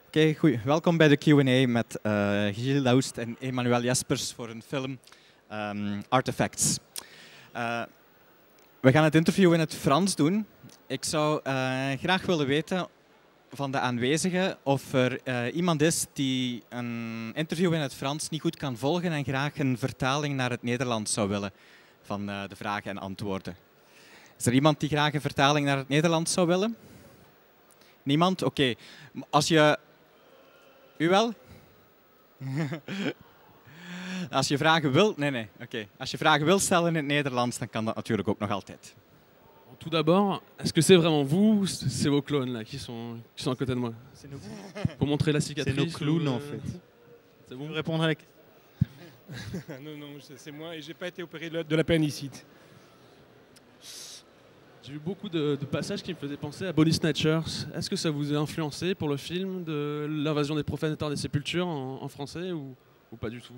Oké, goed. Welkom bij de Q&A met Gilles Laoust en Emmanuel Jespers voor een film Artifacts. We gaan het interview in het Frans doen. Ik zou graag willen weten van de aanwezigen of er iemand is die een interview in het Frans niet goed kan volgen en graag een vertaling naar het Nederlands zou willen van de vragen en antwoorden. Is er iemand die graag een vertaling naar het Nederlands zou willen? Niemand? Oké. Als je... U wel? Als je vragen wil... Nee. Oké. Als je vragen wil stellen in het Nederlands, dan kan dat natuurlijk ook nog altijd. Tout d'abord, est-ce que c'est vraiment vous ou c'est vos clones là, qui sont à côté de moi? C'est nos, Pour montrer la cicatrice. nos clowns en fait. C'est bon? Vous répondre à la Non, c'est moi et j'ai pas été opéré de l'appendicite. J'ai vu beaucoup de passages qui me faisaient penser à Body Snatchers. Est-ce que ça vous a influencé pour le film de l'invasion des profanateurs des sépultures en français ou pas du tout?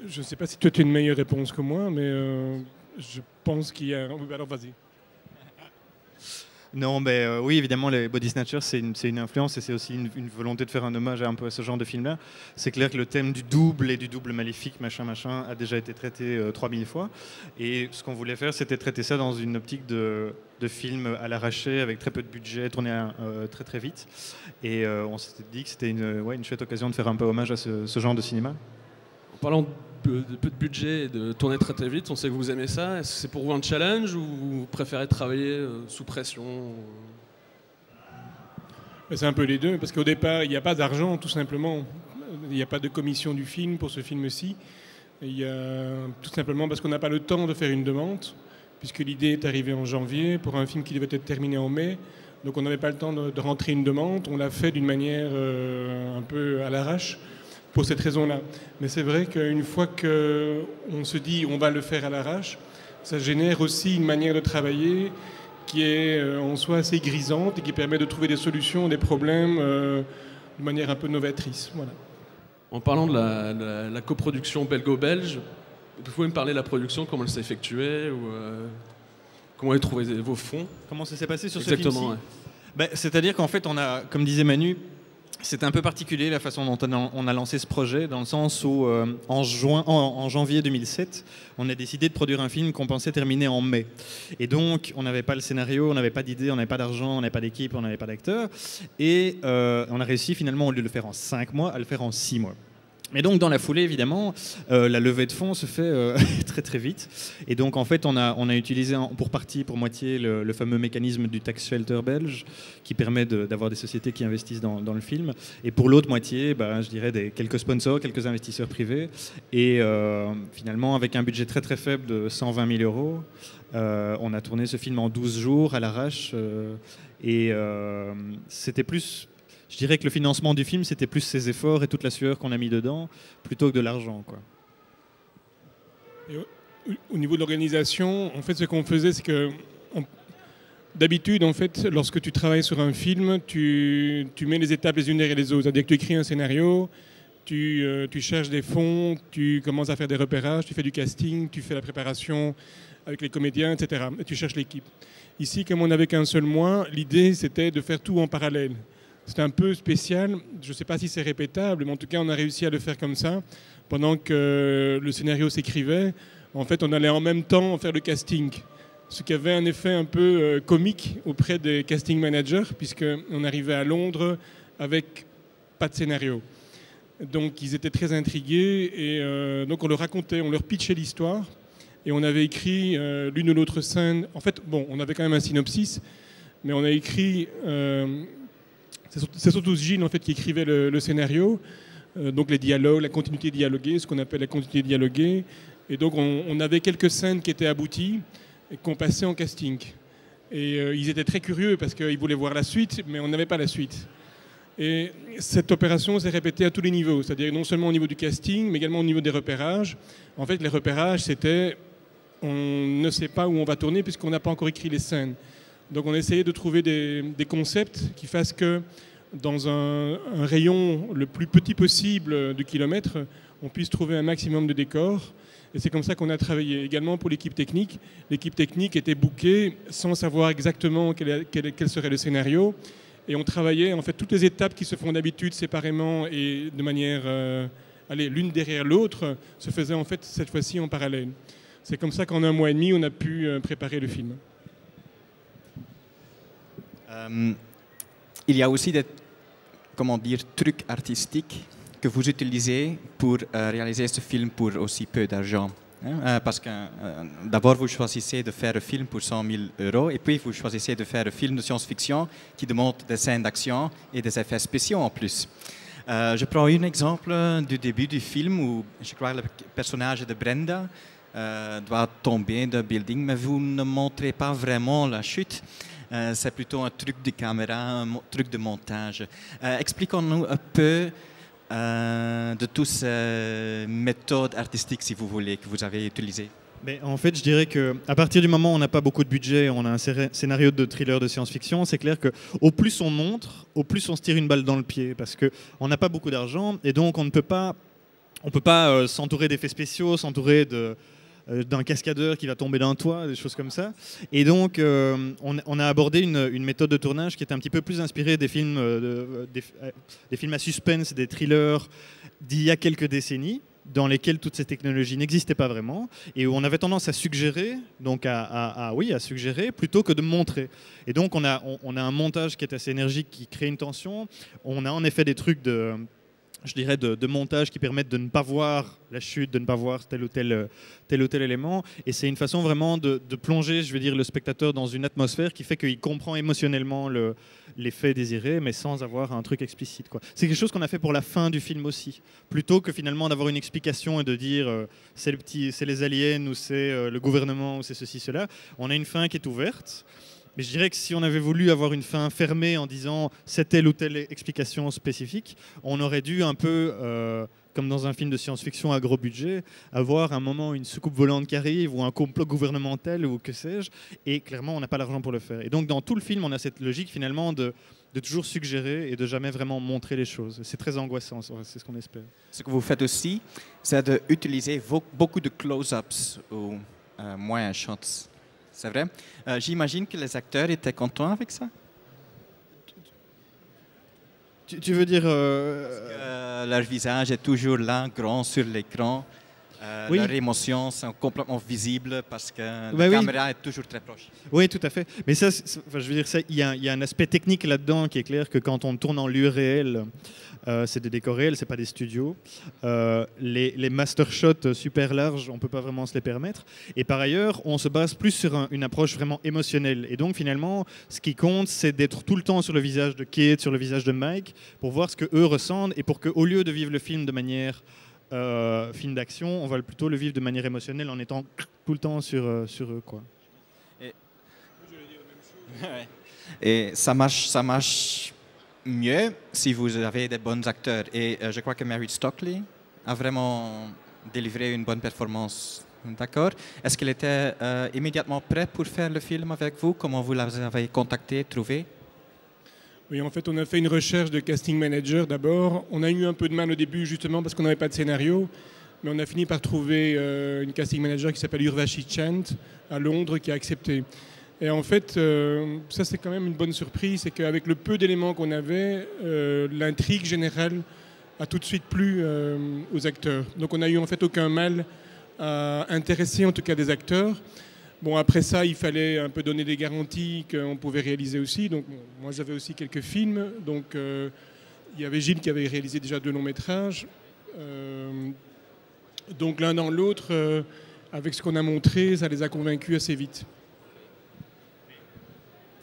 Je ne sais pas si toi tu as une meilleure réponse que moi, mais je pense qu'il y a... Alors vas-y. Non, oui, évidemment, les Body Snatchers, c'est une influence et c'est aussi une volonté de faire un hommage un peu à ce genre de film-là. C'est clair que le thème du double et du double maléfique, machin, a déjà été traité 3000 fois. Et ce qu'on voulait faire, c'était traiter ça dans une optique de film à l'arraché, avec très peu de budget, tourné très très vite. Et on s'était dit que c'était une chouette occasion de faire un peu hommage à ce genre de cinéma. En parlant de peu de budget et de tourner très très vite, on sait que vous aimez ça. Est-ce que c'est pour vous un challenge ou vous préférez travailler sous pression? C'est un peu les deux, parce qu'au départ, il n'y a pas d'argent, tout simplement. Il n'y a pas de commission du film pour ce film-ci. Il y a tout simplement parce qu'on n'a pas le temps de faire une demande, puisque l'idée est arrivée en janvier pour un film qui devait être terminé en mai. Donc on n'avait pas le temps de rentrer une demande. On l'a fait d'une manière un peu à l'arrache, pour cette raison-là. Mais c'est vrai qu'une fois qu'on se dit on va le faire à l'arrache, ça génère aussi une manière de travailler qui est en soi assez grisante et qui permet de trouver des solutions à des problèmes de manière un peu novatrice. Voilà. En parlant de la coproduction belgo-belge, vous pouvez me parler de la production, comment elle s'est effectuée ou comment vous avez trouvé vos fonds? Comment ça s'est passé sur ce Exactement, film-ci? ouais. C'est-à-dire qu'en fait, on a, comme disait Manu, c'était un peu particulier la façon dont on a lancé ce projet, dans le sens où en janvier 2007, on a décidé de produire un film qu'on pensait terminer en mai. Et donc, on n'avait pas le scénario, on n'avait pas d'idée, on n'avait pas d'argent, on n'avait pas d'équipe, on n'avait pas d'acteurs. Et on a réussi finalement, au lieu de le faire en 5 mois, à le faire en 6 mois. Et donc dans la foulée, évidemment, la levée de fonds se fait très très vite. Et donc en fait, on a utilisé pour partie, pour moitié, le fameux mécanisme du tax shelter belge qui permet d'avoir des sociétés qui investissent dans le film. Et pour l'autre moitié, je dirais quelques sponsors, quelques investisseurs privés. Et finalement, avec un budget très très faible de 120 000 €, on a tourné ce film en 12 jours à l'arrache. Et c'était plus... Je dirais que le financement du film, c'était plus ses efforts et toute la sueur qu'on a mis dedans, plutôt que de l'argent, quoi. Et au niveau de l'organisation, en fait, ce qu'on faisait, c'est que d'habitude, en fait, lorsque tu travailles sur un film, tu mets les étapes les unes derrière les autres. C'est-à-dire que tu écris un scénario, tu cherches des fonds, tu commences à faire des repérages, tu fais du casting, tu fais la préparation avec les comédiens, etc. Et tu cherches l'équipe. Ici, comme on n'avait qu'un seul mois, l'idée, c'était de faire tout en parallèle. C'est un peu spécial, je ne sais pas si c'est répétable, mais en tout cas on a réussi à le faire comme ça. Pendant que le scénario s'écrivait, en fait on allait en même temps faire le casting. Ce qui avait un effet un peu comique auprès des casting managers, puisqu'on arrivait à Londres avec pas de scénario. Donc ils étaient très intrigués et donc on leur racontait, on leur pitchait l'histoire et on avait écrit l'une ou l'autre scène. En fait, bon, on avait quand même un synopsis, mais on a écrit... C'est surtout Gilles en fait, qui écrivait le scénario, donc les dialogues, la continuité dialoguée, ce qu'on appelle la continuité dialoguée. Et donc on avait quelques scènes qui étaient abouties et qu'on passait en casting. Et ils étaient très curieux parce qu'ils voulaient voir la suite, mais on n'avait pas la suite. Et cette opération s'est répétée à tous les niveaux, c'est-à-dire non seulement au niveau du casting, mais également au niveau des repérages. En fait, les repérages, c'était on ne sait pas où on va tourner puisqu'on n'a pas encore écrit les scènes. Donc on a essayé de trouver des concepts qui fassent que dans un rayon le plus petit possible de kilomètres, on puisse trouver un maximum de décors. Et c'est comme ça qu'on a travaillé. Également pour l'équipe technique. L'équipe technique était bookée sans savoir exactement quel serait le scénario. Et on travaillait, en fait, toutes les étapes qui se font d'habitude séparément et de manière, l'une derrière l'autre, se faisaient en fait cette fois-ci en parallèle. C'est comme ça qu'en 1 mois et demi, on a pu préparer le film. Il y a aussi des, comment dire, trucs artistiques que vous utilisez pour réaliser ce film pour aussi peu d'argent. Parce que d'abord, vous choisissez de faire un film pour 100 000 € et puis vous choisissez de faire un film de science-fiction qui demande des scènes d'action et des effets spéciaux en plus. Je prends un exemple du début du film où je crois que le personnage de Brenda doit tomber d'un building, mais vous ne montrez pas vraiment la chute. C'est plutôt un truc de caméra, un truc de montage. Expliquons-nous un peu de toutes ces méthodes artistiques, si vous voulez, que vous avez utilisées. Mais en fait, je dirais qu'à partir du moment où on n'a pas beaucoup de budget, on a un scénario de thriller de science-fiction, c'est clair qu'au plus on montre, au plus on se tire une balle dans le pied, parce qu'on n'a pas beaucoup d'argent, et donc on ne peut pas s'entourer d'effets spéciaux, s'entourer d'un cascadeur qui va tomber d'un toit, des choses comme ça. Et donc, on a abordé une méthode de tournage qui est un petit peu plus inspirée des films à suspense, des thrillers d'il y a quelques décennies, dans lesquels toutes ces technologies n'existaient pas vraiment, et où on avait tendance à suggérer, donc à suggérer, plutôt que de montrer. Et donc, on a un montage qui est assez énergique, qui crée une tension. On a en effet des trucs de montage qui permettent de ne pas voir la chute, de ne pas voir tel ou tel élément. Et c'est une façon vraiment de plonger, je veux dire, le spectateur dans une atmosphère qui fait qu'il comprend émotionnellement l'effet désiré, mais sans avoir un truc explicite, quoi. C'est quelque chose qu'on a fait pour la fin du film aussi. Plutôt que finalement d'avoir une explication et de dire c'est les aliens ou c'est le gouvernement ou c'est ceci, cela, on a une fin qui est ouverte. Mais je dirais que si on avait voulu avoir une fin fermée en disant c'est telle ou telle explication spécifique, on aurait dû un peu, comme dans un film de science-fiction à gros budget, avoir un moment une soucoupe volante qui arrive ou un complot gouvernemental ou que sais-je, et clairement on n'a pas l'argent pour le faire. Et donc dans tout le film, on a cette logique finalement de toujours suggérer et de jamais vraiment montrer les choses. C'est très angoissant, c'est ce qu'on espère. Ce que vous faites aussi, c'est d'utiliser beaucoup de close-ups ou moins shots. C'est vrai. J'imagine que les acteurs étaient contents avec ça. Tu veux dire... leur visage est toujours là, grand sur l'écran. Oui. Leurs émotions sont complètement visibles parce que la caméra est toujours très proche. Oui, tout à fait. Mais ça, je veux dire, il y a un aspect technique là-dedans qui est clair que quand on tourne en lieu réel, c'est des décors réels, c'est pas des studios. Les master shots super larges, on peut pas vraiment se les permettre. Et par ailleurs, on se base plus sur une approche vraiment émotionnelle. Et donc finalement, ce qui compte, c'est d'être tout le temps sur le visage de Kate, sur le visage de Mike, pour voir ce que eux ressentent et pour qu'au lieu de vivre le film de manière film d'action, on va plutôt le vivre de manière émotionnelle en étant tout le temps sur eux, quoi. Et ça marche mieux si vous avez des bons acteurs. Et je crois que Mary Stockley a vraiment délivré une bonne performance. D'accord. Est-ce qu'elle était immédiatement prête pour faire le film avec vous? Comment vous l'avez contacté, trouvé? Oui, en fait, on a fait une recherche de casting manager d'abord. On a eu un peu de mal au début, justement, parce qu'on n'avait pas de scénario. Mais on a fini par trouver une casting manager qui s'appelle Urvashi Chant, à Londres, qui a accepté. Et en fait, ça, c'est quand même une bonne surprise. C'est qu'avec le peu d'éléments qu'on avait, l'intrigue générale a tout de suite plu aux acteurs. Donc, on n'a eu en fait aucun mal à intéresser, en tout cas, des acteurs. Bon, après ça, il fallait un peu donner des garanties qu'on pouvait réaliser aussi. Donc, moi, j'avais aussi quelques films. Donc, il y avait Gilles qui avait réalisé déjà 2 longs métrages. Donc, l'un dans l'autre, avec ce qu'on a montré, ça les a convaincus assez vite.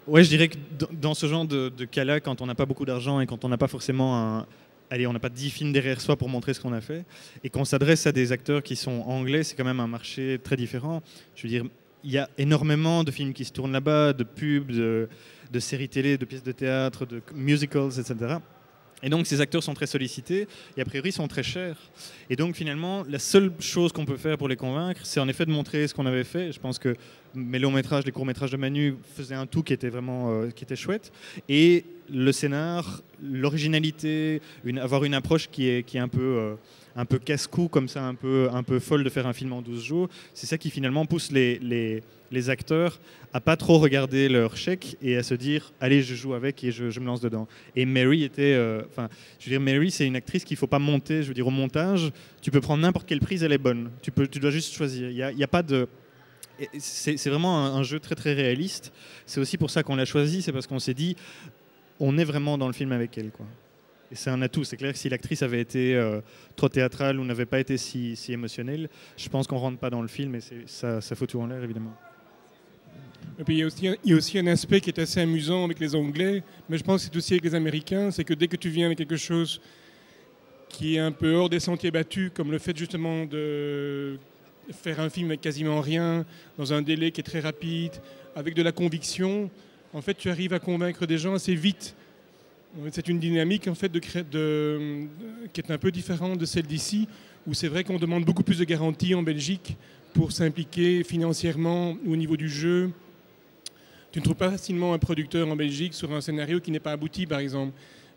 Ouais, je dirais que dans ce genre de cas-là, quand on n'a pas beaucoup d'argent et quand on n'a pas forcément on n'a pas 10 films derrière soi pour montrer ce qu'on a fait, et qu'on s'adresse à des acteurs qui sont anglais, c'est quand même un marché très différent. Je veux dire, il y a énormément de films qui se tournent là-bas, de pubs, de séries télé, de pièces de théâtre, de musicals, etc. Et donc ces acteurs sont très sollicités et a priori sont très chers. Et donc finalement, la seule chose qu'on peut faire pour les convaincre, c'est en effet de montrer ce qu'on avait fait. Je pense que mes longs métrages, les courts métrages de Manu faisaient un tout qui était vraiment qui était chouette. Et le scénar, l'originalité, avoir une approche qui est un peu un peu casse-cou, comme ça, un peu folle de faire un film en 12 jours. C'est ça qui finalement pousse les acteurs à pas trop regarder leur chèque et à se dire allez, je joue avec et je me lance dedans. Et Mary était, je veux dire, Mary, c'est une actrice qu'il faut pas monter. Je veux dire, au montage, tu peux prendre n'importe quelle prise, elle est bonne. Tu dois juste choisir. Il y a pas de c'est vraiment un jeu très très réaliste. C'est aussi pour ça qu'on l'a choisi, c'est parce qu'on s'est dit on est vraiment dans le film avec elle, quoi. Et c'est un atout. C'est clair que si l'actrice avait été trop théâtrale ou n'avait pas été si émotionnelle, je pense qu'on rentre pas dans le film et ça fout tout en l'air, évidemment. Et puis il y a aussi un aspect qui est assez amusant avec les Anglais, mais je pense que c'est aussi avec les Américains, c'est que dès que tu viens avec quelque chose qui est un peu hors des sentiers battus, comme le fait justement de faire un film avec quasiment rien, dans un délai qui est très rapide, avec de la conviction, en fait tu arrives à convaincre des gens assez vite. C'est une dynamique en fait qui est un peu différente de celle d'ici, où c'est vrai qu'on demande beaucoup plus de garanties en Belgique pour s'impliquer financièrement au niveau du jeu. Tu ne trouves pas facilement un producteur en Belgique sur un scénario qui n'est pas abouti, par exemple.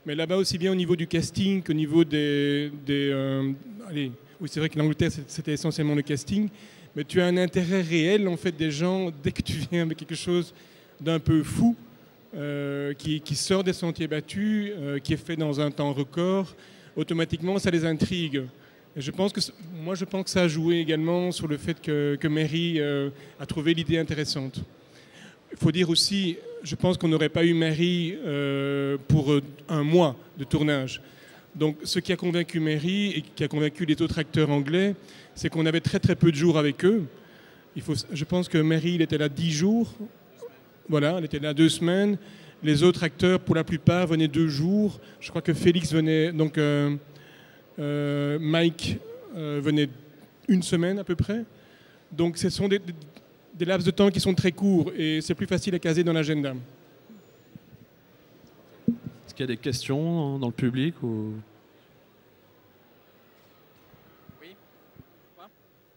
Mais là-bas, aussi bien au niveau du casting qu'au niveau allez, oui, c'est vrai que l'Angleterre, c'était essentiellement le casting, mais tu as un intérêt réel en fait des gens dès que tu viens avec quelque chose d'un peu fou, qui sort des sentiers battus, qui est fait dans un temps record. Automatiquement, ça les intrigue. Et je pense que ça a joué également sur le fait que Mary a trouvé l'idée intéressante. Il faut dire aussi, je pense qu'on n'aurait pas eu Mary pour un mois de tournage. Donc ce qui a convaincu Mary et qui a convaincu les autres acteurs anglais, c'est qu'on avait très très peu de jours avec eux. Je pense que Mary, il était là 10 jours. Voilà, elle était là 2 semaines. Les autres acteurs, pour la plupart, venaient 2 jours. Je crois que Félix venait, donc Mike venait 1 semaine à peu près. Donc ce sont des laps de temps qui sont très courts et c'est plus facile à caser dans l'agenda. Est-ce qu'il y a des questions dans le public ou... Oui. Quoi?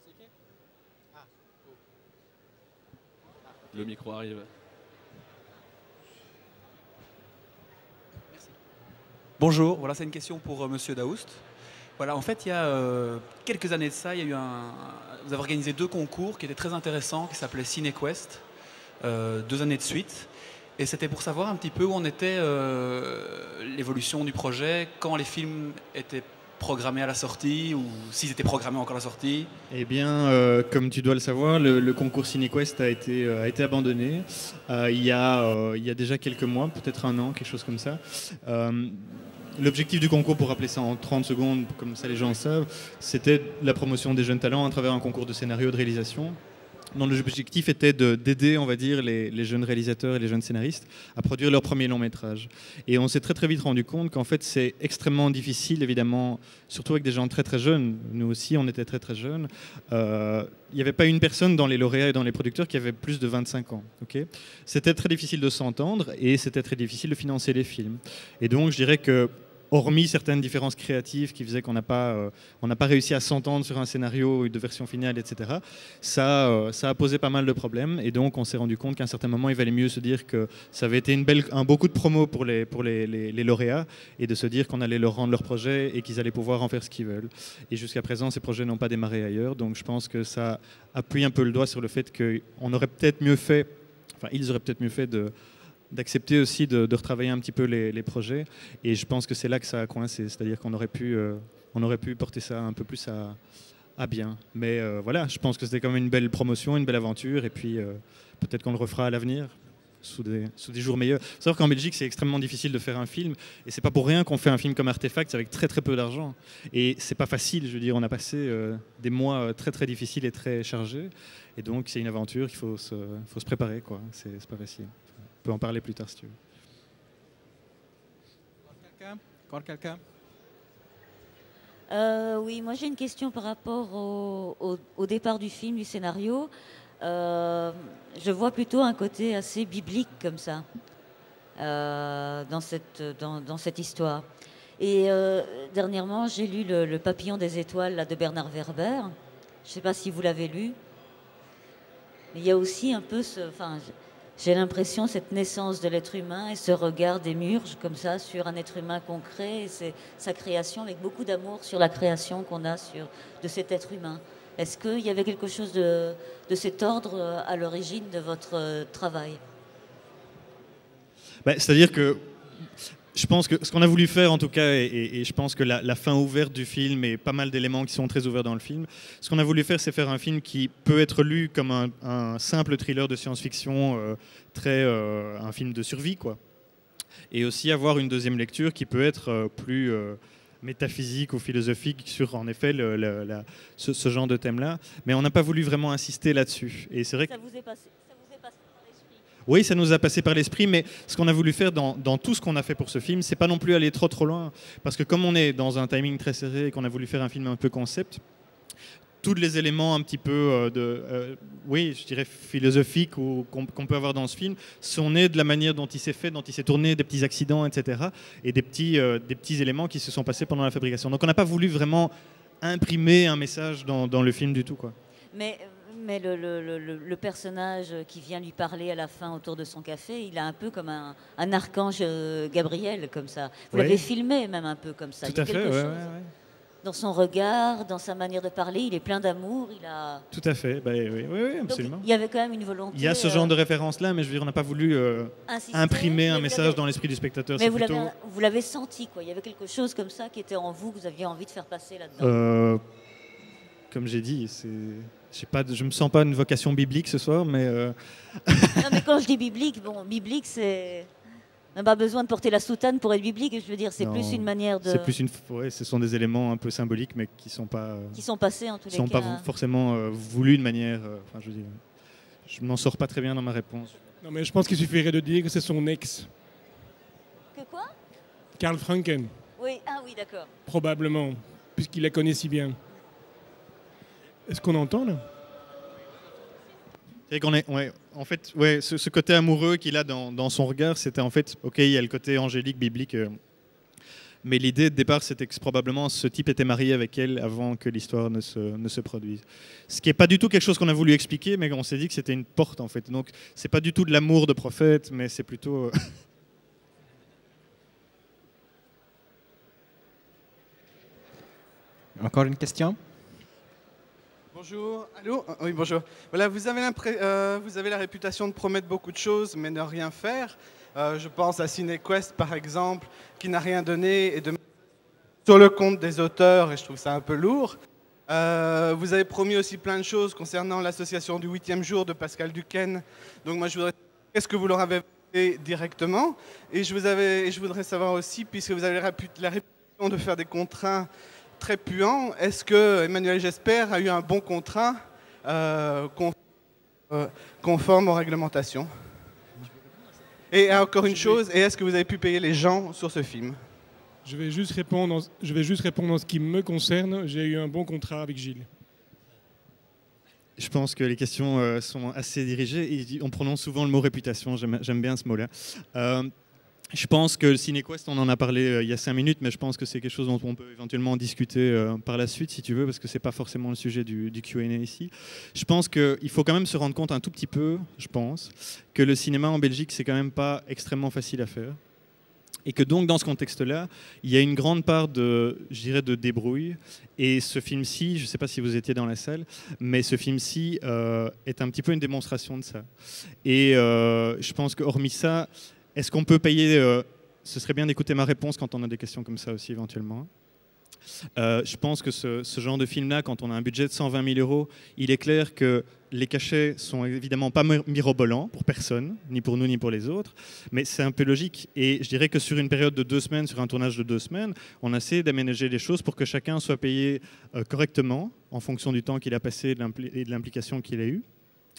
C'est qui? Ah. Le micro arrive. Bonjour, voilà, c'est une question pour Monsieur Daoust. Voilà, en fait, il y a quelques années de ça, il y a eu vous avez organisé 2 concours qui étaient très intéressants, qui s'appelaient CineQuest, 2 années de suite. Et c'était pour savoir un petit peu où en était l'évolution du projet, quand les films étaient programmés à la sortie, ou s'ils étaient programmés encore à la sortie. Eh bien, comme tu dois le savoir, le concours CineQuest a été abandonné il y a déjà quelques mois, peut-être 1 an, quelque chose comme ça. L'objectif du concours, pour rappeler ça en 30 secondes, comme ça les gens savent, c'était la promotion des jeunes talents à travers un concours de scénario de réalisation. dont l'objectif était d'aider, on va dire, les jeunes réalisateurs et les jeunes scénaristes à produire leur premier long métrage. Et on s'est très très vite rendu compte qu'en fait c'est extrêmement difficile, évidemment, surtout avec des gens très très jeunes. Nous aussi, on était très très jeunes. Il n'y avait pas une personne dans les lauréats et dans les producteurs qui avait plus de 25 ans. Okay, c'était très difficile de s'entendre et c'était très difficile de financer les films. Et donc je dirais que, hormis certaines différences créatives qui faisaient qu'on n'a pas réussi à s'entendre sur un scénario de version finale, etc., ça a posé pas mal de problèmes. Et donc, on s'est rendu compte qu'à un certain moment, il valait mieux se dire que ça avait été un beau coup de promo pour les lauréats et de se dire qu'on allait leur rendre leur projet et qu'ils allaient pouvoir en faire ce qu'ils veulent. Et jusqu'à présent, ces projets n'ont pas démarré ailleurs. Donc, je pense que ça appuie un peu le doigt sur le fait qu'on aurait peut-être mieux fait, enfin, ils auraient peut-être mieux fait d'accepter aussi de retravailler un petit peu les projets. Et je pense que c'est là que ça a coincé. C'est-à-dire qu'on aurait pu porter ça un peu plus à bien. Mais voilà, je pense que c'était quand même une belle promotion, une belle aventure. Et puis peut-être qu'on le refera à l'avenir, sous des jours meilleurs. Il faut savoir qu'en Belgique, c'est extrêmement difficile de faire un film. Et c'est pas pour rien qu'on fait un film comme Artefact avec très très peu d'argent. Et c'est pas facile. Je veux dire, on a passé des mois très très difficiles et très chargés. Et donc, c'est une aventure qu'il faut se préparer, quoi. C'est pas facile. On peut en parler plus tard si tu veux. Encore quelqu'un? Oui, moi j'ai une question par rapport au départ du film, du scénario. Je vois plutôt un côté assez biblique comme ça dans cette histoire. Et dernièrement, j'ai lu le Papillon des étoiles là, de Bernard Werber. Je ne sais pas si vous l'avez lu. Mais il y a aussi un peu j'ai l'impression, cette naissance de l'être humain et ce regard démiurge comme ça sur un être humain concret, et c'est sa création avec beaucoup d'amour sur la création qu'on a de cet être humain. Est-ce qu'il y avait quelque chose de cet ordre à l'origine de votre travail? C'est-à-dire que je pense que ce qu'on a voulu faire en tout cas, et je pense que la fin ouverte du film et pas mal d'éléments qui sont très ouverts dans le film, ce qu'on a voulu faire, c'est faire un film qui peut être lu comme un simple thriller de science-fiction, un film de survie, quoi. Et aussi avoir une deuxième lecture qui peut être plus métaphysique ou philosophique sur en effet ce genre de thème-là. Mais on n'a pas voulu vraiment insister là-dessus. Et c'est vrai que... Ça vous est passé par l'esprit? Oui, ça nous a passé par l'esprit, mais ce qu'on a voulu faire dans tout ce qu'on a fait pour ce film, c'est pas non plus aller trop loin, parce que comme on est dans un timing très serré et qu'on a voulu faire un film un peu concept, tous les éléments un petit peu oui, je dirais philosophiques qu'on peut avoir dans ce film sont nés de la manière dont il s'est fait, dont il s'est tourné, des petits accidents, etc., et des petits éléments qui se sont passés pendant la fabrication. Donc on n'a pas voulu vraiment imprimer un message dans le film du tout, quoi. Mais le personnage qui vient lui parler à la fin autour de son café, il a un peu comme un archange Gabriel, comme ça. Vous l'avez filmé même un peu comme ça. Tout à fait, ouais. Dans son regard, dans sa manière de parler, il est plein d'amour. Tout à fait, oui, absolument. Donc, il y avait quand même une volonté... Il y a ce genre de référence-là, mais je veux dire, on n'a pas voulu imprimer un message dans l'esprit du spectateur. Mais vous l'avez senti, quoi. Il y avait quelque chose comme ça qui était en vous, que vous aviez envie de faire passer là-dedans. Comme j'ai dit, je me sens pas une vocation biblique ce soir, mais... Non, mais quand je dis biblique, biblique, c'est... On n'a pas besoin de porter la soutane pour être biblique, je veux dire, c'est plus une manière de... ce sont des éléments un peu symboliques, mais qui sont pas... qui sont passés en tous les cas. Qui sont pas forcément voulus de manière... je veux dire, je m'en sors pas très bien dans ma réponse. Non, mais je pense qu'il suffirait de dire que c'est son ex. Que quoi? Carl Franken. Oui, d'accord. Probablement, puisqu'il la connaît si bien. Est-ce qu'on entend, là? C'est qu'on en fait, ce côté amoureux qu'il a dans son regard, c'était en fait, ok, il y a le côté angélique, biblique, mais l'idée de départ, c'était que probablement ce type était marié avec elle avant que l'histoire ne se produise. Ce qui n'est pas du tout quelque chose qu'on a voulu expliquer, mais on s'est dit que c'était une porte, en fait. Donc, c'est pas du tout de l'amour de prophète, mais c'est plutôt... Encore une question? Bonjour, allô? Oui, bonjour. Voilà, vous avez la réputation de promettre beaucoup de choses, mais ne rien faire. Je pense à CineQuest, par exemple, qui n'a rien donné et de sur le compte des auteurs, et je trouve ça un peu lourd. Vous avez promis aussi plein de choses concernant l'association du 8e jour de Pascal Duquesne. Donc moi, je voudrais savoir qu'est-ce que vous leur avez fait directement. Et je voudrais savoir aussi, puisque vous avez la réputation de faire des contrats très puant, est-ce que Emmanuel Jesper a eu un bon contrat conforme aux réglementations? Et encore une chose, est-ce que vous avez pu payer les gens sur ce film? Je vais juste répondre en ce qui me concerne. J'ai eu un bon contrat avec Gilles. Je pense que les questions sont assez dirigées. Et on prononce souvent le mot réputation. J'aime bien ce mot-là. Je pense que le CineQuest, on en a parlé il y a 5 minutes, mais je pense que c'est quelque chose dont on peut éventuellement discuter par la suite, si tu veux, parce que ce n'est pas forcément le sujet du Q&A ici. Je pense qu'il faut quand même se rendre compte un tout petit peu, je pense, que le cinéma en Belgique, c'est quand même pas extrêmement facile à faire. Et que donc, dans ce contexte-là, il y a une grande part de débrouille. Et ce film-ci, je ne sais pas si vous étiez dans la salle, mais ce film-ci est un petit peu une démonstration de ça. Et je pense qu'hormis ça, est-ce qu'on peut payer ce serait bien d'écouter ma réponse quand on a des questions comme ça aussi, éventuellement. Je pense que ce genre de film-là, quand on a un budget de 120 000 €, il est clair que les cachets sont évidemment pas mirobolants pour personne, ni pour nous, ni pour les autres, mais c'est un peu logique. Et je dirais que sur une période de 2 semaines, sur un tournage de 2 semaines, on a essayé d'aménager les choses pour que chacun soit payé correctement, en fonction du temps qu'il a passé et de l'implication qu'il a eue.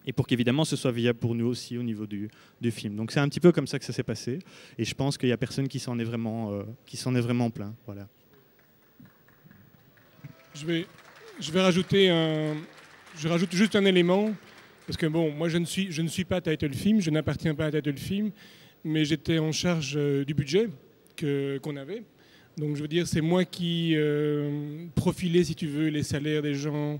Et pour qu'évidemment ce soit viable pour nous aussi au niveau du film. Donc c'est un petit peu comme ça que ça s'est passé. Et je pense qu'il n'y a personne qui s'en est vraiment plaint. Voilà. Je rajoute juste un élément, parce que bon, moi je ne suis pas Title Film, je n'appartiens pas à Title Film, mais j'étais en charge du budget qu'on avait. Donc je veux dire, c'est moi qui profilais, si tu veux, les salaires des gens,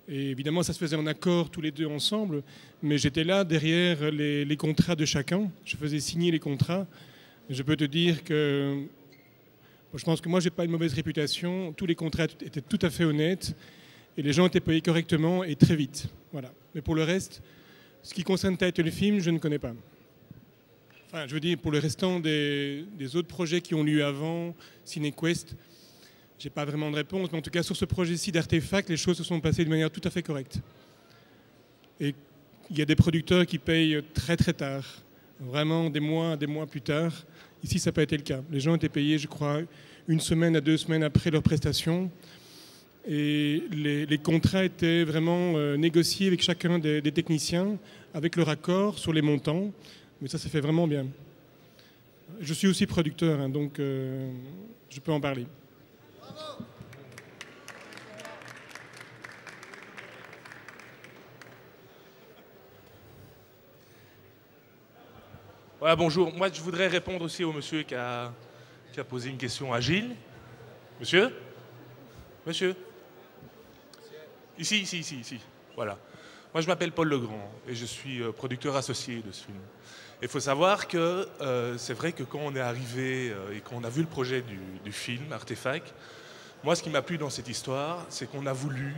Et évidemment, ça se faisait en accord tous les deux ensemble, mais j'étais là derrière les contrats de chacun. Je faisais signer les contrats. Je peux te dire que je pense que moi, je n'ai pas une mauvaise réputation. Tous les contrats étaient tout à fait honnêtes et les gens étaient payés correctement et très vite. Voilà. Mais pour le reste, ce qui concerne Title Film, je ne connais pas. Enfin, je veux dire, pour le restant des autres projets qui ont lieu avant, CineQuest, je n'ai pas vraiment de réponse, mais en tout cas, sur ce projet-ci d'Artefact, les choses se sont passées de manière tout à fait correcte. Et il y a des producteurs qui payent très très tard, vraiment des mois plus tard. Ici, ça n'a pas été le cas. Les gens étaient payés, je crois, 1 semaine à 2 semaines après leur prestation. Et les contrats étaient vraiment négociés avec chacun des techniciens, avec leur accord sur les montants. Mais ça s'est fait vraiment bien. Je suis aussi producteur, hein, donc je peux en parler. Voilà, bonjour. Moi, je voudrais répondre aussi au monsieur qui a posé une question à Gilles. Monsieur? Monsieur? Ici. Voilà. Moi, je m'appelle Paul Legrand et je suis producteur associé de ce film. Il faut savoir que c'est vrai que quand on est arrivé et qu'on a vu le projet du film, Artefact, moi, ce qui m'a plu dans cette histoire, c'est qu'on a voulu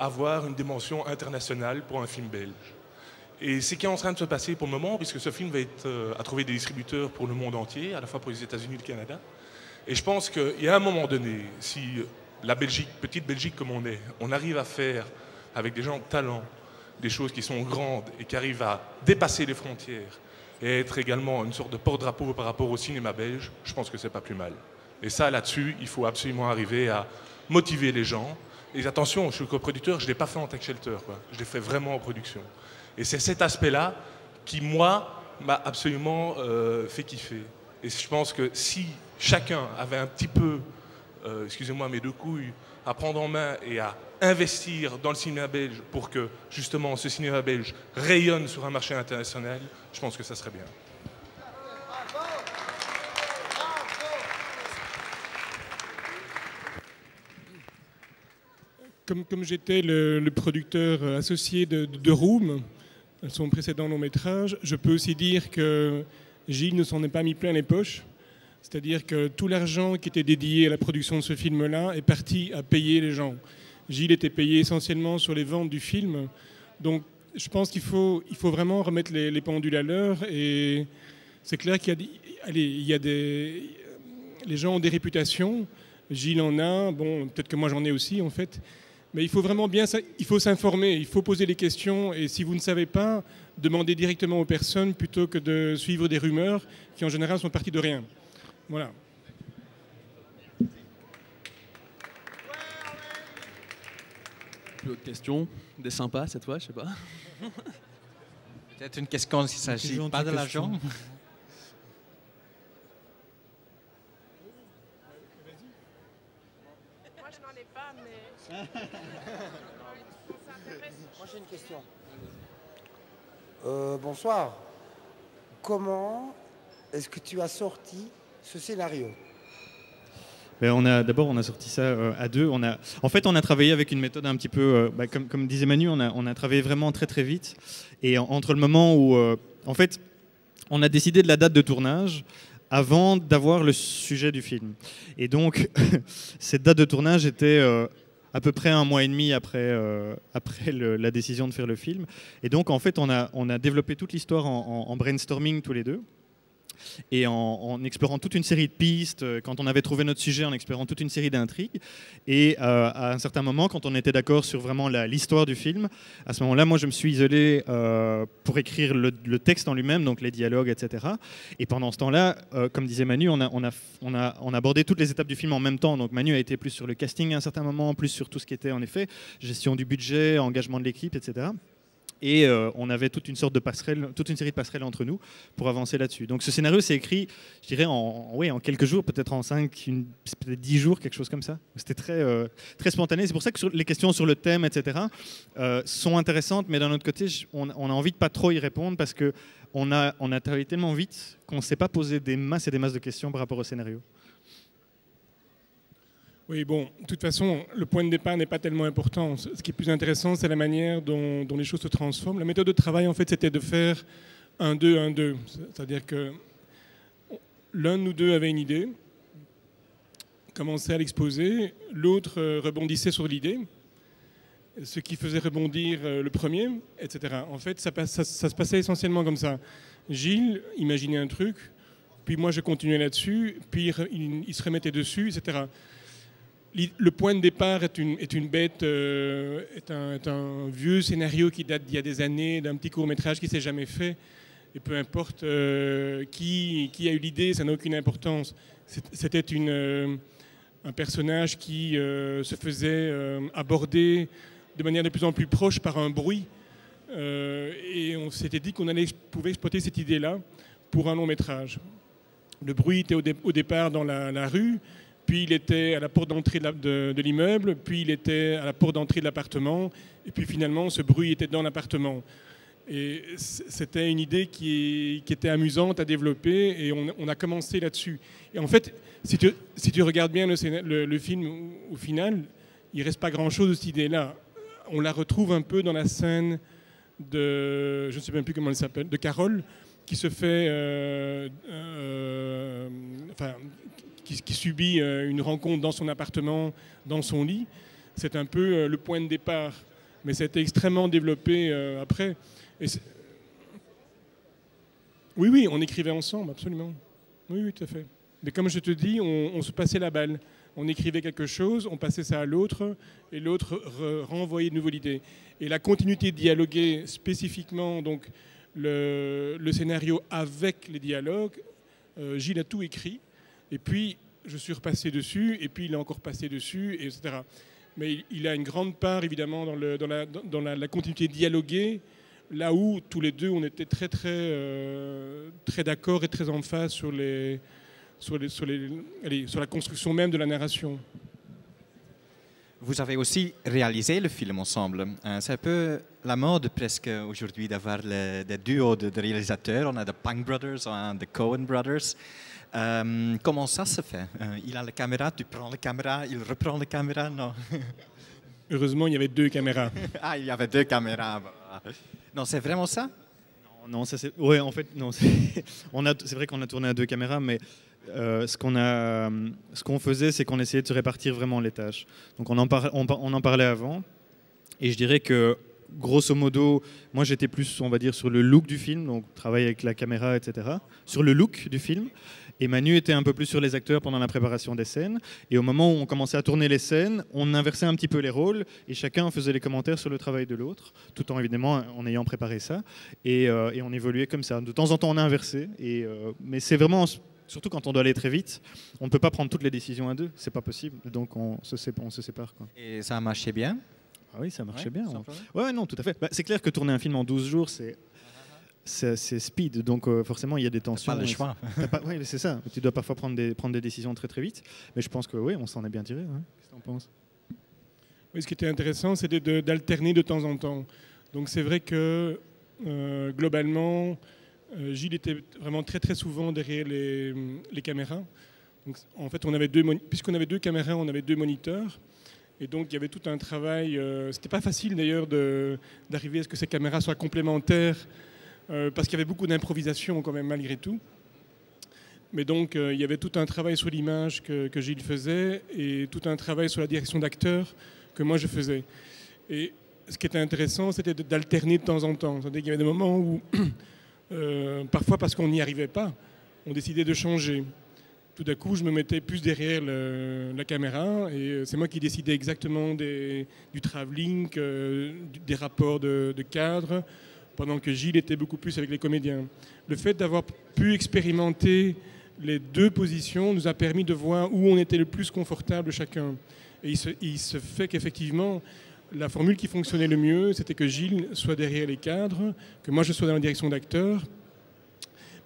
avoir une dimension internationale pour un film belge. Et c'est ce qui est en train de se passer pour le moment, puisque ce film va à trouver des distributeurs pour le monde entier, à la fois pour les États-Unis et le Canada. Et je pense qu'il y a un moment donné, si la Belgique, petite Belgique comme on arrive à faire, avec des gens de talent, des choses qui sont grandes et qui arrivent à dépasser les frontières et être également une sorte de porte-drapeau par rapport au cinéma belge, je pense que c'est pas plus mal. Et ça, là-dessus, il faut absolument arriver à motiver les gens. Et attention, je suis coproducteur, je ne l'ai pas fait en tech shelter, quoi. Je l'ai fait vraiment en production. Et c'est cet aspect-là qui, moi, m'a absolument fait kiffer. Et je pense que si chacun avait un petit peu, excusez-moi mes 2 couilles, à prendre en main et à investir dans le cinéma belge pour que, justement, ce cinéma belge rayonne sur un marché international, je pense que ça serait bien. Comme j'étais le producteur associé de Room, son précédent long métrage, je peux aussi dire que Gilles ne s'en est pas mis plein les poches. C'est-à-dire que tout l'argent qui était dédié à la production de ce film-là est parti à payer les gens. Gilles était payé essentiellement sur les ventes du film. Donc je pense qu'il faut vraiment remettre les pendules à l'heure. Et c'est clair qu'il y a les gens ont des réputations. Gilles en a, bon, peut-être que moi j'en ai aussi en fait. Mais il faut vraiment il faut s'informer, il faut poser des questions. Et si vous ne savez pas, demandez directement aux personnes plutôt que de suivre des rumeurs qui en général sont parties de rien. Voilà. Plus autre question, des sympas cette fois, je sais pas. Peut-être une question s'il ne s'agit pas de l'argent. Moi, je n'en ai pas, mais... Moi, j'ai une question. Bonsoir. Comment est-ce que tu as sorti ce scénario? D'abord, on a sorti ça à 2. En fait, on a travaillé avec une méthode un petit peu, comme disait Manu, on a travaillé vraiment très très vite. Et entre le moment où, en fait, on a décidé de la date de tournage avant d'avoir le sujet du film. Et donc, cette date de tournage était à peu près 1 mois et demi après la décision de faire le film. Et donc, en fait, on a développé toute l'histoire en brainstorming tous les deux. Et en explorant toute une série de pistes, quand on avait trouvé notre sujet, en explorant toute une série d'intrigues. Et à un certain moment, quand on était d'accord sur vraiment l'histoire du film, à ce moment-là, moi, je me suis isolé pour écrire le texte en lui-même, donc les dialogues, etc. Et pendant ce temps-là, comme disait Manu, on a abordé toutes les étapes du film en même temps. Donc Manu a été plus sur le casting à un certain moment, plus sur tout ce qui était, en effet, gestion du budget, engagement de l'équipe, etc. Et on avait toute une sorte de passerelle, toute une série de passerelles entre nous pour avancer là-dessus. Donc ce scénario s'est écrit, je dirais, en quelques jours, peut-être en peut-être 10 jours, quelque chose comme ça. C'était très spontané. C'est pour ça que les questions sur le thème, etc., sont intéressantes, mais d'un autre côté, on a envie de pas trop y répondre parce qu'on a travaillé tellement vite qu'on ne s'est pas posé des masses et des masses de questions par rapport au scénario. Oui, bon, de toute façon, le point de départ n'est pas tellement important. Ce qui est plus intéressant, c'est la manière dont les choses se transforment. La méthode de travail, en fait, c'était de faire 1-2, 1-2. C'est-à-dire que l'un de nous deux avait une idée, commençait à l'exposer, l'autre rebondissait sur l'idée, ce qui faisait rebondir le premier, etc. En fait, ça se passait essentiellement comme ça. Gilles imaginait un truc, puis moi je continuais là-dessus, puis il se remettait dessus, etc. Le point de départ est une bête, est un vieux scénario qui date d'il y a des années, d'un petit court-métrage qui ne s'est jamais fait. Et peu importe qui a eu l'idée, ça n'a aucune importance. C'était un personnage qui se faisait aborder de manière de plus en plus proche par un bruit. Et on s'était dit qu'on pouvait exploiter cette idée-là pour un long-métrage. Le bruit était au départ dans la rue, puis il était à la porte d'entrée de l'immeuble, puis il était à la porte d'entrée de l'appartement, et puis finalement ce bruit était dans l'appartement. Et c'était une idée qui était amusante à développer, et on a commencé là-dessus. Et en fait, si tu regardes bien le film, au final, il ne reste pas grand-chose de cette idée-là. On la retrouve un peu dans la scène de, je ne sais même plus comment elle s'appelle, de Carole, qui se fait... qui subit une rencontre dans son appartement, dans son lit. C'est un peu le point de départ. Mais ça a été extrêmement développé après. Oui, on écrivait ensemble, absolument. Oui, tout à fait. Mais comme je te dis, on se passait la balle. On écrivait quelque chose, on passait ça à l'autre, et l'autre renvoyait de nouveau l'idée. Et la continuité de dialoguer spécifiquement, donc le scénario avec les dialogues, Gilles a tout écrit. Et puis, je suis repassé dessus, et puis il a encore passé dessus, etc. Mais il a une grande part, évidemment, dans la continuité dialoguée, là où, tous les deux, on était très d'accord et très en phase sur la construction même de la narration. Vous avez aussi réalisé le film ensemble. C'est un peu la mode presque aujourd'hui d'avoir des duos de réalisateurs. On a The Pang Brothers, on a The Coen Brothers. Comment ça se fait? Il a la caméra, tu prends la caméra, il reprend la caméra, non? Heureusement, il y avait 2 caméras. Ah, il y avait 2 caméras. Non, c'est vraiment ça? Non, ça c'est... Ouais, en fait, non. C'est vrai qu'on a tourné à 2 caméras, mais ce qu'on faisait, c'est qu'on essayait de se répartir vraiment les tâches. Donc on en parlait avant, et je dirais que grosso modo, moi j'étais plus, on va dire, sur le look du film, donc travailler avec la caméra, etc. Sur le look du film. Et Manu était un peu plus sur les acteurs pendant la préparation des scènes. Et au moment où on commençait à tourner les scènes, on inversait un petit peu les rôles et chacun faisait les commentaires sur le travail de l'autre, tout en évidemment en ayant préparé ça. Et on évoluait comme ça. De temps en temps, on a inversé. Mais c'est vraiment, surtout quand on doit aller très vite, on ne peut pas prendre toutes les décisions à 2. C'est pas possible. Donc on se sépare, quoi. Et ça a marché bien? Ah oui, ça marchait bien. Ouais, non, tout à fait. Bah, c'est clair que tourner un film en 12 jours, c'est speed, donc forcément il y a des tensions. Pas le choix. Oui, c'est ça. Tu dois parfois prendre des décisions très vite, mais je pense que oui, on s'en est bien tiré. Hein. Qu'est-ce que tu en penses? Oui, ce qui était intéressant, c'était d'alterner de temps en temps. Donc c'est vrai que globalement, Gilles était vraiment très souvent derrière les caméras. Donc, en fait, puisqu'on avait 2 caméras, on avait 2 moniteurs. Et donc il y avait tout un travail. C'était pas facile d'ailleurs d'arriver à ce que ces caméras soient complémentaires. Parce qu'il y avait beaucoup d'improvisation quand même malgré tout. Mais donc il y avait tout un travail sur l'image que Gilles faisait et tout un travail sur la direction d'acteur que moi je faisais. Et ce qui était intéressant, c'était d'alterner de temps en temps. C'est-à-dire qu'il y avait des moments où, parfois parce qu'on n'y arrivait pas, on décidait de changer. Tout d'un coup, je me mettais plus derrière la caméra et c'est moi qui décidais exactement du travelling, des rapports de cadre, pendant que Gilles était beaucoup plus avec les comédiens. Le fait d'avoir pu expérimenter les 2 positions nous a permis de voir où on était le plus confortable chacun. Et il se fait qu'effectivement, la formule qui fonctionnait le mieux, c'était que Gilles soit derrière les cadres, que moi je sois dans la direction d'acteur.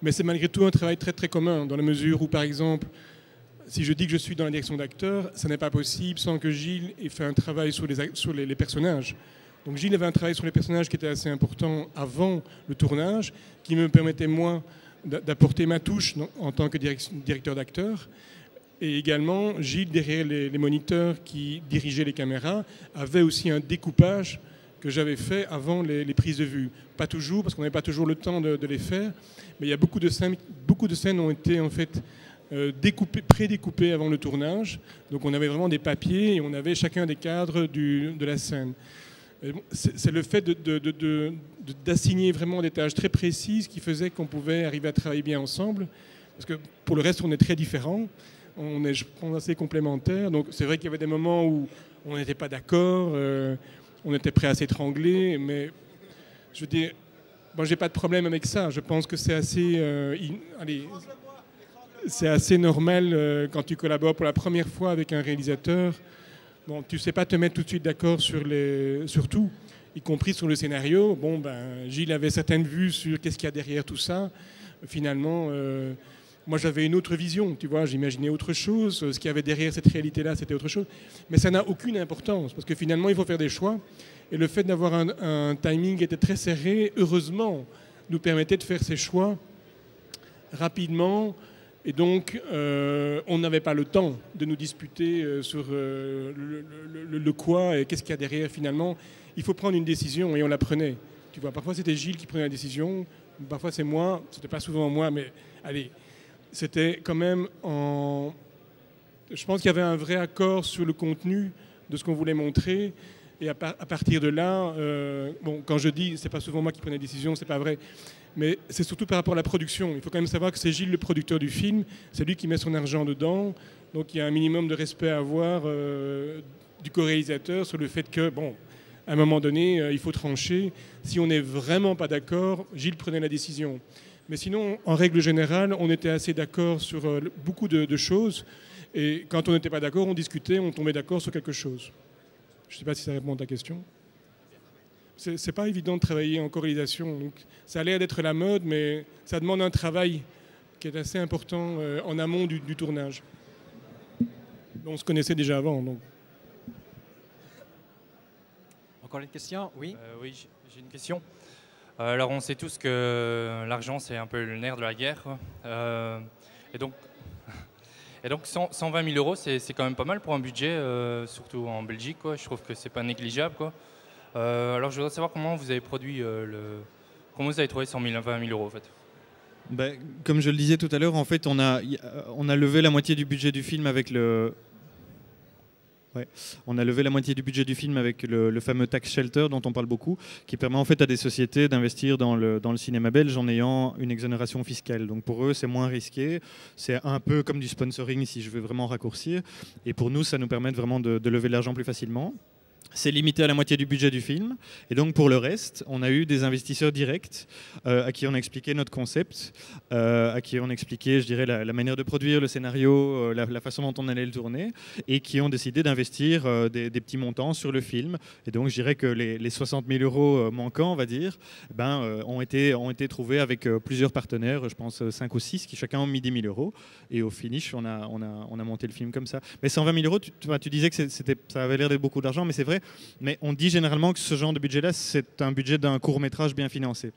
Mais c'est malgré tout un travail très commun, dans la mesure où, par exemple, si je dis que je suis dans la direction d'acteur, ça n'est pas possible sans que Gilles ait fait un travail sur les personnages. Donc Gilles avait un travail sur les personnages qui était assez important avant le tournage, qui me permettait moi d'apporter ma touche en tant que directeur d'acteur. Et également, Gilles, derrière les moniteurs qui dirigeaient les caméras, avait aussi un découpage que j'avais fait avant les prises de vue. Pas toujours, parce qu'on n'avait pas toujours le temps de les faire, mais il y a beaucoup de scènes ont été en fait prédécoupées avant le tournage. Donc on avait vraiment des papiers et on avait chacun des cadres de la scène. C'est le fait d'assigner vraiment des tâches très précises qui faisait qu'on pouvait arriver à travailler bien ensemble. Parce que pour le reste, on est très différents. On est, je pense, assez complémentaires. Donc c'est vrai qu'il y avait des moments où on n'était pas d'accord, on était prêt à s'étrangler, mais je veux dire, bon, j'ai pas de problème avec ça. Je pense que c'est assez, c'est assez normal quand tu collabores pour la première fois avec un réalisateur. Bon, tu sais pas te mettre tout de suite d'accord sur tout, y compris sur le scénario. Bon, ben, Gilles avait certaines vues sur qu'est-ce qu'il y a derrière tout ça. Finalement, moi j'avais une autre vision, tu vois, j'imaginais autre chose. Ce qu'il y avait derrière cette réalité-là, c'était autre chose. Mais ça n'a aucune importance, parce que finalement, il faut faire des choix. Et le fait d'avoir un timing qui était très serré, heureusement, nous permettait de faire ces choix rapidement. Et donc, on n'avait pas le temps de nous disputer sur le quoi et qu'est-ce qu'il y a derrière finalement. Il faut prendre une décision et on la prenait. Tu vois, parfois c'était Gilles qui prenait la décision, parfois c'est moi, c'était pas souvent moi, mais allez, c'était quand même en... Je pense qu'il y avait un vrai accord sur le contenu de ce qu'on voulait montrer. Et à partir de là, bon, quand je dis c'est pas souvent moi qui prenais la décision, c'est pas vrai. Mais c'est surtout par rapport à la production. Il faut quand même savoir que c'est Gilles, le producteur du film. C'est lui qui met son argent dedans. Donc il y a un minimum de respect à avoir du co-réalisateur sur le fait que, bon, à un moment donné, il faut trancher. Si on n'est vraiment pas d'accord, Gilles prenait la décision. Mais sinon, en règle générale, on était assez d'accord sur beaucoup de choses. Et quand on n'était pas d'accord, on discutait, on tombait d'accord sur quelque chose. Je ne sais pas si ça répond à ta question. C'est pas évident de travailler en co-réalisation. Donc, ça a l'air d'être la mode, mais ça demande un travail qui est assez important en amont du tournage. On se connaissait déjà avant. Donc. Encore une question? Oui. Oui, j'ai une question. Alors, on sait tous que l'argent, c'est un peu le nerf de la guerre, quoi. Et donc 120 000 euros, c'est quand même pas mal pour un budget, surtout en Belgique, quoi. Je trouve que c'est pas négligeable, quoi. Alors je voudrais savoir comment vous avez produit comment vous avez trouvé 20 000 euros en fait. Ben, comme je le disais tout à l'heure, en fait, on a levé la moitié du budget du film avec le. Ouais. On a levé la moitié du budget du film avec le fameux tax shelter dont on parle beaucoup, qui permet en fait à des sociétés d'investir dans le cinéma belge en ayant une exonération fiscale. Donc pour eux, c'est moins risqué. C'est un peu comme du sponsoring si je veux vraiment raccourcir. Et pour nous, ça nous permet vraiment de lever de l'argent plus facilement. C'est limité à la moitié du budget du film. Et donc, pour le reste, on a eu des investisseurs directs à qui on a expliqué notre concept, à qui on a expliqué, je dirais, la manière de produire le scénario, la façon dont on allait le tourner, et qui ont décidé d'investir des petits montants sur le film. Et donc, je dirais que les 60 000 euros manquants, on va dire, ont été trouvés avec plusieurs partenaires, je pense 5 ou 6, qui chacun ont mis 10 000 euros. Et au finish, on a monté le film comme ça. Mais 120 000 euros, tu disais que ça avait l'air d'être beaucoup d'argent, mais c'est vrai. Mais on dit généralement que ce genre de budget-là, c'est un budget d'un court-métrage bien financé.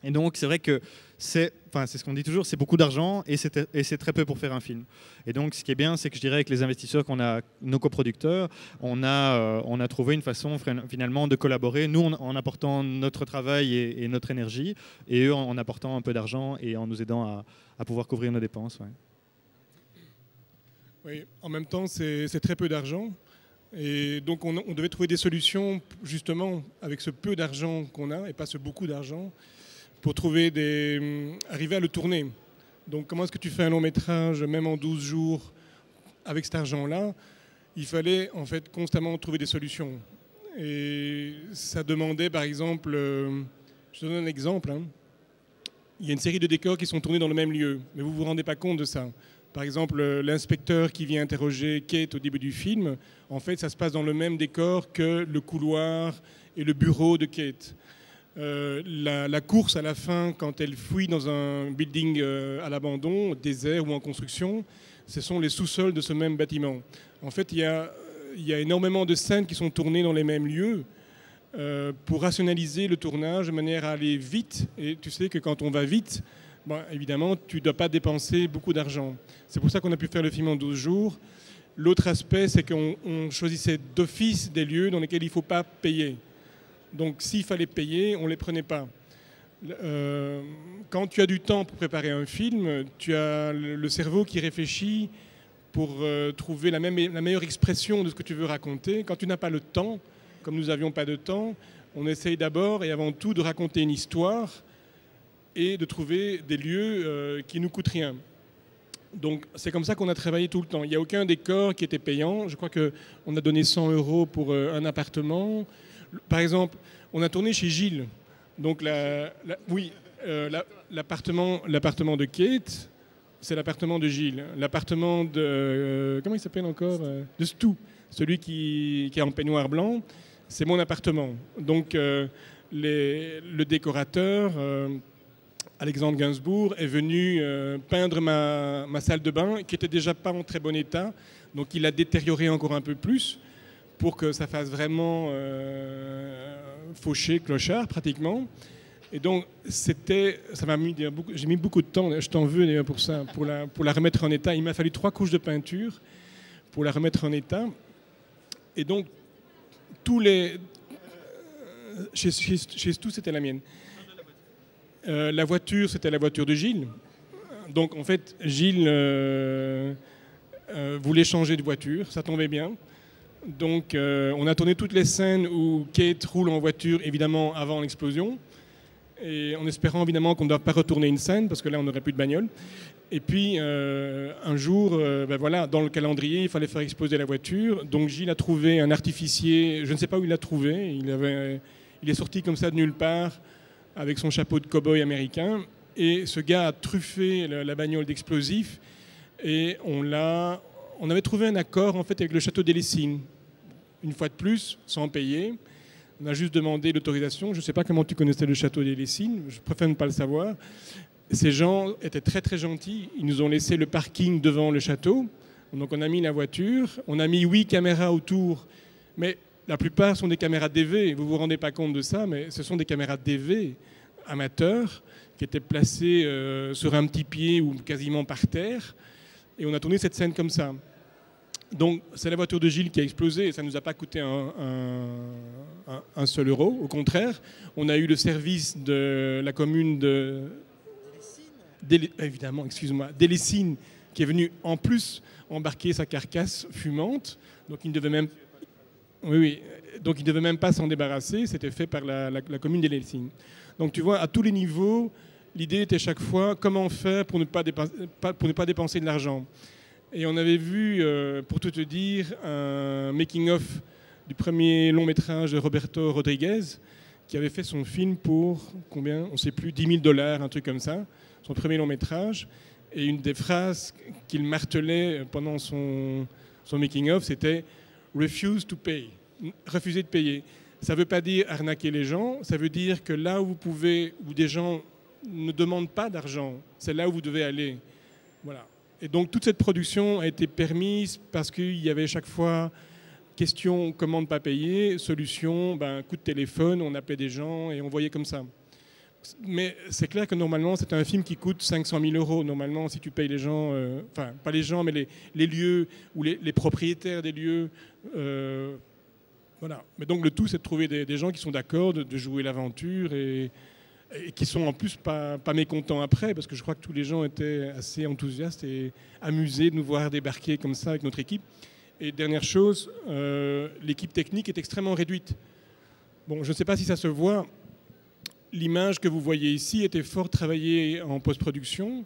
Et donc, c'est vrai que c'est ce qu'on dit toujours, c'est beaucoup d'argent et c'est très peu pour faire un film. Et donc, ce qui est bien, c'est que je dirais avec les investisseurs qu'on a, nos coproducteurs, on a trouvé une façon finalement de collaborer, nous en apportant notre travail et notre énergie, et eux en apportant un peu d'argent et en nous aidant à pouvoir couvrir nos dépenses. Ouais. Oui, en même temps, c'est très peu d'argent. Et donc on devait trouver des solutions justement avec ce peu d'argent qu'on a et pas ce beaucoup d'argent pour arriver à le tourner. Donc comment est-ce que tu fais un long métrage même en 12 jours avec cet argent-là? Il fallait en fait constamment trouver des solutions. Et ça demandait par exemple, je te donne un exemple, hein. Il y a une série de décors qui sont tournés dans le même lieu, mais vous ne vous rendez pas compte de ça. Par exemple, l'inspecteur qui vient interroger Kate au début du film, en fait, ça se passe dans le même décor que le couloir et le bureau de Kate. La course à la fin, quand elle fuit dans un building à l'abandon, désert ou en construction, ce sont les sous-sols de ce même bâtiment. En fait, il y a énormément de scènes qui sont tournées dans les mêmes lieux pour rationaliser le tournage de manière à aller vite. Et tu sais que quand on va vite, bon, évidemment, tu ne dois pas dépenser beaucoup d'argent. C'est pour ça qu'on a pu faire le film en 12 jours. L'autre aspect, c'est qu'on choisissait d'office des lieux dans lesquels il ne faut pas payer. Donc s'il fallait payer, on ne les prenait pas. Quand tu as du temps pour préparer un film, tu as le cerveau qui réfléchit pour trouver la meilleure expression de ce que tu veux raconter. Quand tu n'as pas le temps, comme nous n'avions pas de temps, on essaye d'abord et avant tout de raconter une histoire et de trouver des lieux qui ne nous coûtent rien. Donc c'est comme ça qu'on a travaillé tout le temps. Il n'y a aucun décor qui était payant. Je crois qu'on a donné 100 € pour un appartement. Par exemple, on a tourné chez Gilles. Donc l'appartement de Kate, c'est l'appartement de Gilles. L'appartement de... comment il s'appelle encore de Stu, celui qui est en peignoir blanc, c'est mon appartement. Donc le décorateur, Alexandre Gainsbourg, est venu peindre ma salle de bain, qui était déjà pas en très bon état. Donc il l'a détérioré encore un peu plus pour que ça fasse vraiment fauché, clochard pratiquement. Et donc j'ai mis beaucoup de temps, je t'en veux d'ailleurs pour ça, pour la remettre en état. Il m'a fallu 3 couches de peinture pour la remettre en état. Et donc chez Stu, c'était la mienne. La voiture, c'était la voiture de Gilles. Donc en fait, Gilles voulait changer de voiture, ça tombait bien. Donc on a tourné toutes les scènes où Kate roule en voiture, évidemment avant l'explosion, et en espérant évidemment qu'on ne doit pas retourner une scène, parce que là on n'aurait plus de bagnole. Et puis un jour, voilà, dans le calendrier, il fallait faire exploser la voiture. Donc Gilles a trouvé un artificier, je ne sais pas où il l'a trouvé, il est sorti comme ça de nulle part, avec son chapeau de cow-boy américain. Et ce gars a truffé la bagnole d'explosifs, et on avait trouvé un accord en fait avec le château d'Hélesine. Une fois de plus, sans payer. On a juste demandé l'autorisation. Je ne sais pas comment tu connaissais le château d'Hélesine, je préfère ne pas le savoir. Ces gens étaient très très gentils. Ils nous ont laissé le parking devant le château. Donc on a mis la voiture, on a mis 8 caméras autour, mais la plupart sont des caméras DV. Vous ne vous rendez pas compte de ça, mais ce sont des caméras DV amateurs qui étaient placées sur un petit pied ou quasiment par terre. Et on a tourné cette scène comme ça. Donc c'est la voiture de Gilles qui a explosé et ça ne nous a pas coûté un seul euro. Au contraire, on a eu le service de la commune d'Hélesine qui est venu en plus embarquer sa carcasse fumante. Donc il ne devait même, donc il devait même pas s'en débarrasser. C'était fait par la commune d'Hélesine. Donc tu vois, à tous les niveaux, l'idée était chaque fois comment faire pour ne pas dépenser de l'argent. Et on avait vu, pour tout te dire, un making-of du premier long métrage de Roberto Rodriguez, qui avait fait son film pour, combien, on ne sait plus, 10 000 $, un truc comme ça, son premier long métrage. Et une des phrases qu'il martelait pendant son making-of, c'était « refuse to pay », refuser de payer. Ça ne veut pas dire arnaquer les gens, ça veut dire que là où où des gens ne demandent pas d'argent, c'est là où vous devez aller. Voilà. Et donc toute cette production a été permise parce qu'il y avait chaque fois question comment ne pas payer, solution, coup de téléphone, on appelait des gens et on voyait comme ça. Mais c'est clair que normalement c'est un film qui coûte 500 000 €. Normalement si tu payes les gens, enfin pas les gens mais les lieux ou les propriétaires des lieux, voilà. Mais donc le tout c'est de trouver des gens qui sont d'accord de jouer l'aventure et qui sont en plus pas mécontents après, parce que je crois que tous les gens étaient assez enthousiastes et amusés de nous voir débarquer comme ça avec notre équipe. Et dernière chose, l'équipe technique est extrêmement réduite. Bon, je ne sais pas si ça se voit, l'image que vous voyez ici était fort travaillée en post-production,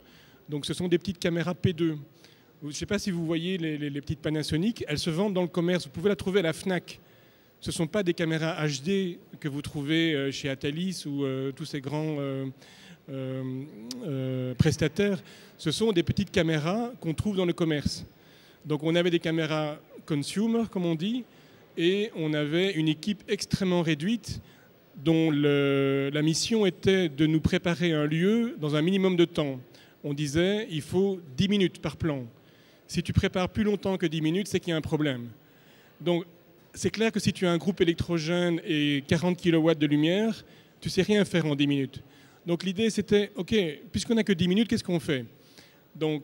donc ce sont des petites caméras P2. Je ne sais pas si vous voyez les petites Panasonic, elles se vendent dans le commerce, vous pouvez la trouver à la FNAC. Ce ne sont pas des caméras HD que vous trouvez chez Atalis ou tous ces grands prestataires. Ce sont des petites caméras qu'on trouve dans le commerce. Donc on avait des caméras consumer, comme on dit, et on avait une équipe extrêmement réduite dont la mission était de nous préparer un lieu dans un minimum de temps. On disait il faut 10 minutes par plan. Si tu prépares plus longtemps que 10 minutes, c'est qu'il y a un problème. Donc c'est clair que si tu as un groupe électrogène et 40 kW de lumière, tu ne sais rien faire en 10 minutes. Donc l'idée c'était, ok, puisqu'on n'a que 10 minutes, qu'est-ce qu'on fait? Donc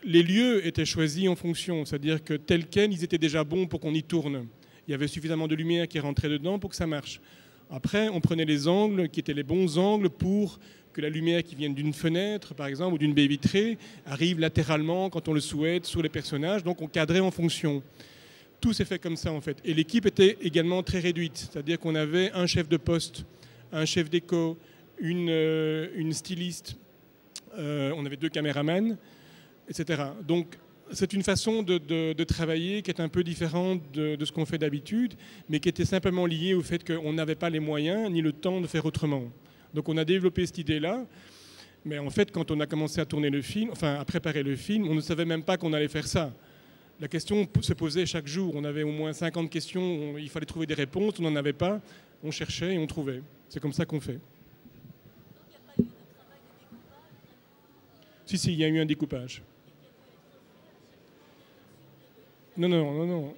les lieux étaient choisis en fonction, c'est-à-dire que tels quels, ils étaient déjà bons pour qu'on y tourne. Il y avait suffisamment de lumière qui rentrait dedans pour que ça marche. Après, on prenait les angles qui étaient les bons angles pour que la lumière qui vient d'une fenêtre, par exemple, ou d'une baie vitrée, arrive latéralement, quand on le souhaite, sur les personnages. Donc on cadrait en fonction. Tout s'est fait comme ça, en fait. Et l'équipe était également très réduite. C'est-à-dire qu'on avait un chef de poste, un chef déco, une styliste, on avait 2 caméramans, etc. Donc c'est une façon de travailler qui est un peu différente de ce qu'on fait d'habitude, mais qui était simplement liée au fait qu'on n'avait pas les moyens ni le temps de faire autrement. Donc on a développé cette idée-là, mais en fait quand on a commencé à tourner le film, enfin à préparer le film, on ne savait même pas qu'on allait faire ça. La question se posait chaque jour, on avait au moins 50 questions, il fallait trouver des réponses, on n'en avait pas, on cherchait et on trouvait. C'est comme ça qu'on fait. Si, il y a eu un découpage. Non.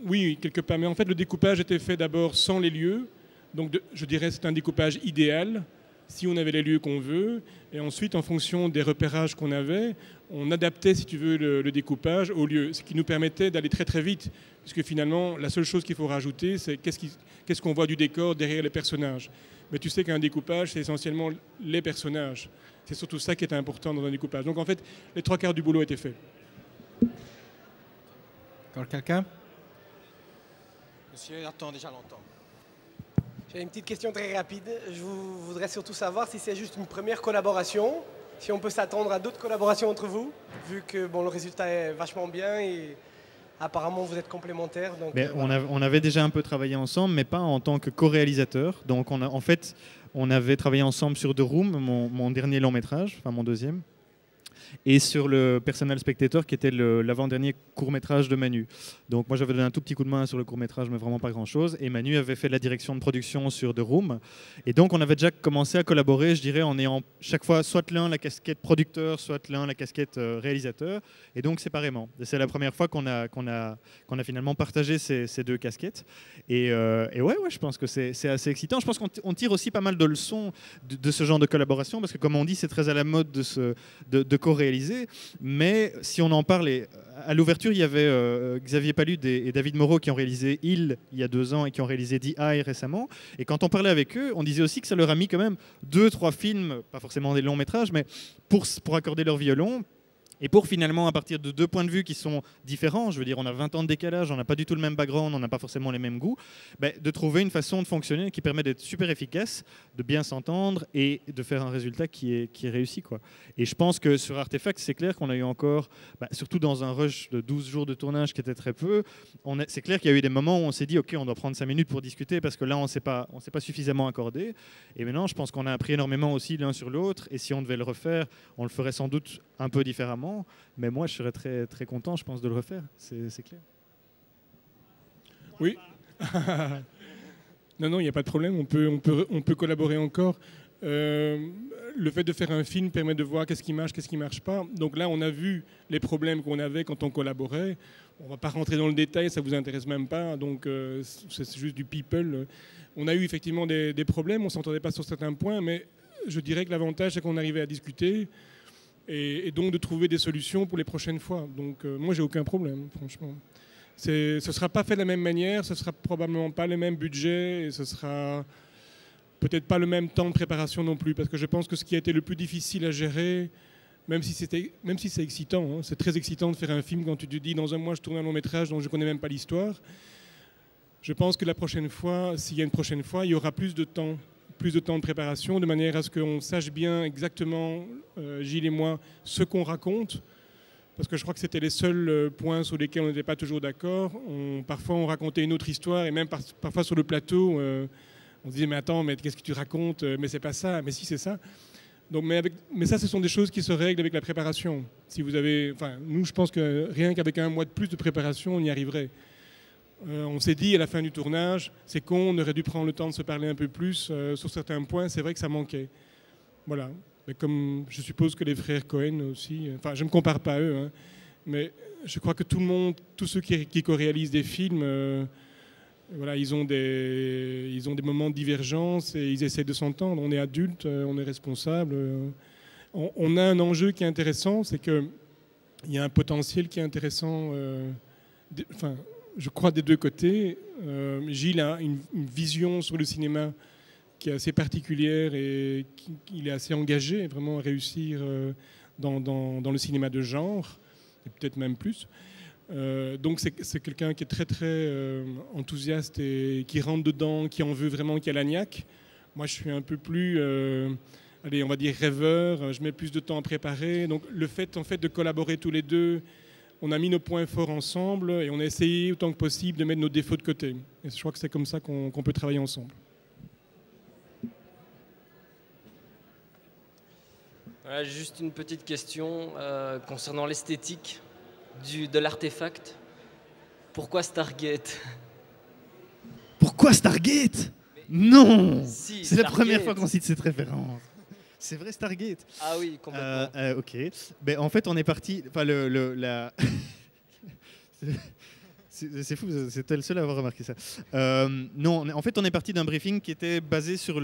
Oui, quelque part. Mais en fait, le découpage était fait d'abord sans les lieux. Donc, je dirais que c'est un découpage idéal, si on avait les lieux qu'on veut. Et ensuite, en fonction des repérages qu'on avait, on adaptait, si tu veux, le découpage au lieu. Ce qui nous permettait d'aller très très vite. Puisque finalement, la seule chose qu'il faut rajouter, c'est qu'est-ce qu'on voit du décor derrière les personnages. Mais tu sais qu'un découpage, c'est essentiellement les personnages. C'est surtout ça qui est important dans un découpage. Donc en fait, les 3/4 du boulot étaient faits. Encore quelqu'un? Monsieur attend déjà longtemps. J'ai une petite question très rapide. Je voudrais surtout savoir si c'est juste une première collaboration, si on peut s'attendre à d'autres collaborations entre vous, vu que bon, le résultat est vachement bien et apparemment vous êtes complémentaires. Donc, on avait déjà un peu travaillé ensemble, mais pas en tant que co-réalisateur. Donc en fait, on avait travaillé ensemble sur The Room, mon dernier long métrage, enfin mon deuxième, et sur le Personal Spectator qui était l'avant-dernier court-métrage de Manu. Donc moi j'avais donné un tout petit coup de main sur le court-métrage mais vraiment pas grand-chose, et Manu avait fait la direction de production sur The Room, et donc on avait déjà commencé à collaborer, je dirais, en ayant chaque fois soit l'un la casquette producteur, soit l'un la casquette réalisateur, et donc séparément. C'est la première fois qu'on a finalement partagé ces 2 casquettes, et ouais, je pense que c'est assez excitant. Je pense qu'on tire aussi pas mal de leçons de ce genre de collaboration, parce que comme on dit, c'est très à la mode de co-réaliser, mais si on en parle, à l'ouverture, il y avait Xavier Palud et David Moreau qui ont réalisé Il y a 2 ans et qui ont réalisé The Eye récemment, et quand on parlait avec eux, on disait aussi que ça leur a mis quand même 2-3 films, pas forcément des longs métrages, mais pour accorder leur violon. Et pour finalement, à partir de 2 points de vue qui sont différents, je veux dire, on a 20 ans de décalage, on n'a pas du tout le même background, on n'a pas forcément les mêmes goûts, de trouver une façon de fonctionner qui permet d'être super efficace, de bien s'entendre et de faire un résultat qui est réussi, quoi. Et je pense que sur Artefact, c'est clair qu'on a eu encore, surtout dans un rush de 12 jours de tournage qui était très peu, c'est clair qu'il y a eu des moments où on s'est dit, OK, on doit prendre 5 minutes pour discuter parce que là, on ne s'est pas suffisamment accordé. Et maintenant, je pense qu'on a appris énormément aussi l'un sur l'autre, et si on devait le refaire, on le ferait sans doute un peu différemment. Mais moi, je serais très, très content, je pense, de le refaire. C'est clair. Oui. Non, il n'y a pas de problème. On peut collaborer encore. Le fait de faire un film permet de voir qu'est-ce qui marche pas. Donc là, on a vu les problèmes qu'on avait quand on collaborait. On ne va pas rentrer dans le détail, ça ne vous intéresse même pas. Donc c'est juste du people. On a eu effectivement des problèmes, on ne s'entendait pas sur certains points, mais je dirais que l'avantage, c'est qu'on arrivait à discuter. Et donc de trouver des solutions pour les prochaines fois. Donc moi, j'ai aucun problème, franchement. Ce ne sera pas fait de la même manière, ce ne sera probablement pas le même budget, et ce sera peut-être pas le même temps de préparation non plus, parce que je pense que ce qui a été le plus difficile à gérer, même si c'est excitant, hein, c'est très excitant de faire un film quand tu te dis dans un mois je tourne un long métrage dont je ne connais même pas l'histoire. Je pense que la prochaine fois, s'il y a une prochaine fois, il y aura plus de temps de préparation, de manière à ce qu'on sache bien exactement, Gilles et moi, ce qu'on raconte, parce que je crois que c'était les seuls points sur lesquels on n'était pas toujours d'accord. Parfois, on racontait une autre histoire, et même parfois sur le plateau, on se disait, mais attends, mais qu'est-ce que tu racontes? Mais c'est pas ça, mais si, c'est ça. Donc, mais ça, ce sont des choses qui se règlent avec la préparation. Si vous avez, nous, je pense que rien qu'avec 1 mois de plus de préparation, on y arriverait. On s'est dit à la fin du tournage, c'est con, on aurait dû prendre le temps de se parler un peu plus sur certains points, c'est vrai que ça manquait. Voilà. Mais comme je suppose que les frères Cohen aussi, je ne me compare pas à eux, hein, mais je crois que tout le monde, tous ceux qui co-réalisent des films, Voilà, ils ont des moments de divergence et ils essaient de s'entendre. On est adulte, on est responsable. On a un enjeu qui est intéressant, c'est qu'il y a un potentiel qui est intéressant, je crois, des deux côtés. Gilles a une vision sur le cinéma qui est assez particulière et il est assez engagé vraiment à réussir dans le cinéma de genre, et peut-être même plus. Donc c'est quelqu'un qui est très très enthousiaste et qui rentre dedans, qui en veut vraiment, qui a la niaque. Moi je suis un peu plus, allez, on va dire rêveur, je mets plus de temps à préparer. Donc le fait en fait de collaborer tous les deux, on a mis nos points forts ensemble et on a essayé autant que possible de mettre nos défauts de côté. Et je crois que c'est comme ça qu'on peut travailler ensemble. Voilà, juste une petite question concernant l'esthétique de l'artefact. Pourquoi Stargate? Pourquoi Stargate? Non, si, c'est la première fois qu'on cite cette référence. C'est vrai, Stargate. Ah oui, complètement. Ok. Ben, en fait, on est parti... Enfin, c'est fou, c'était le seul à avoir remarqué ça. Non, en fait, on est parti d'un briefing qui était basé sur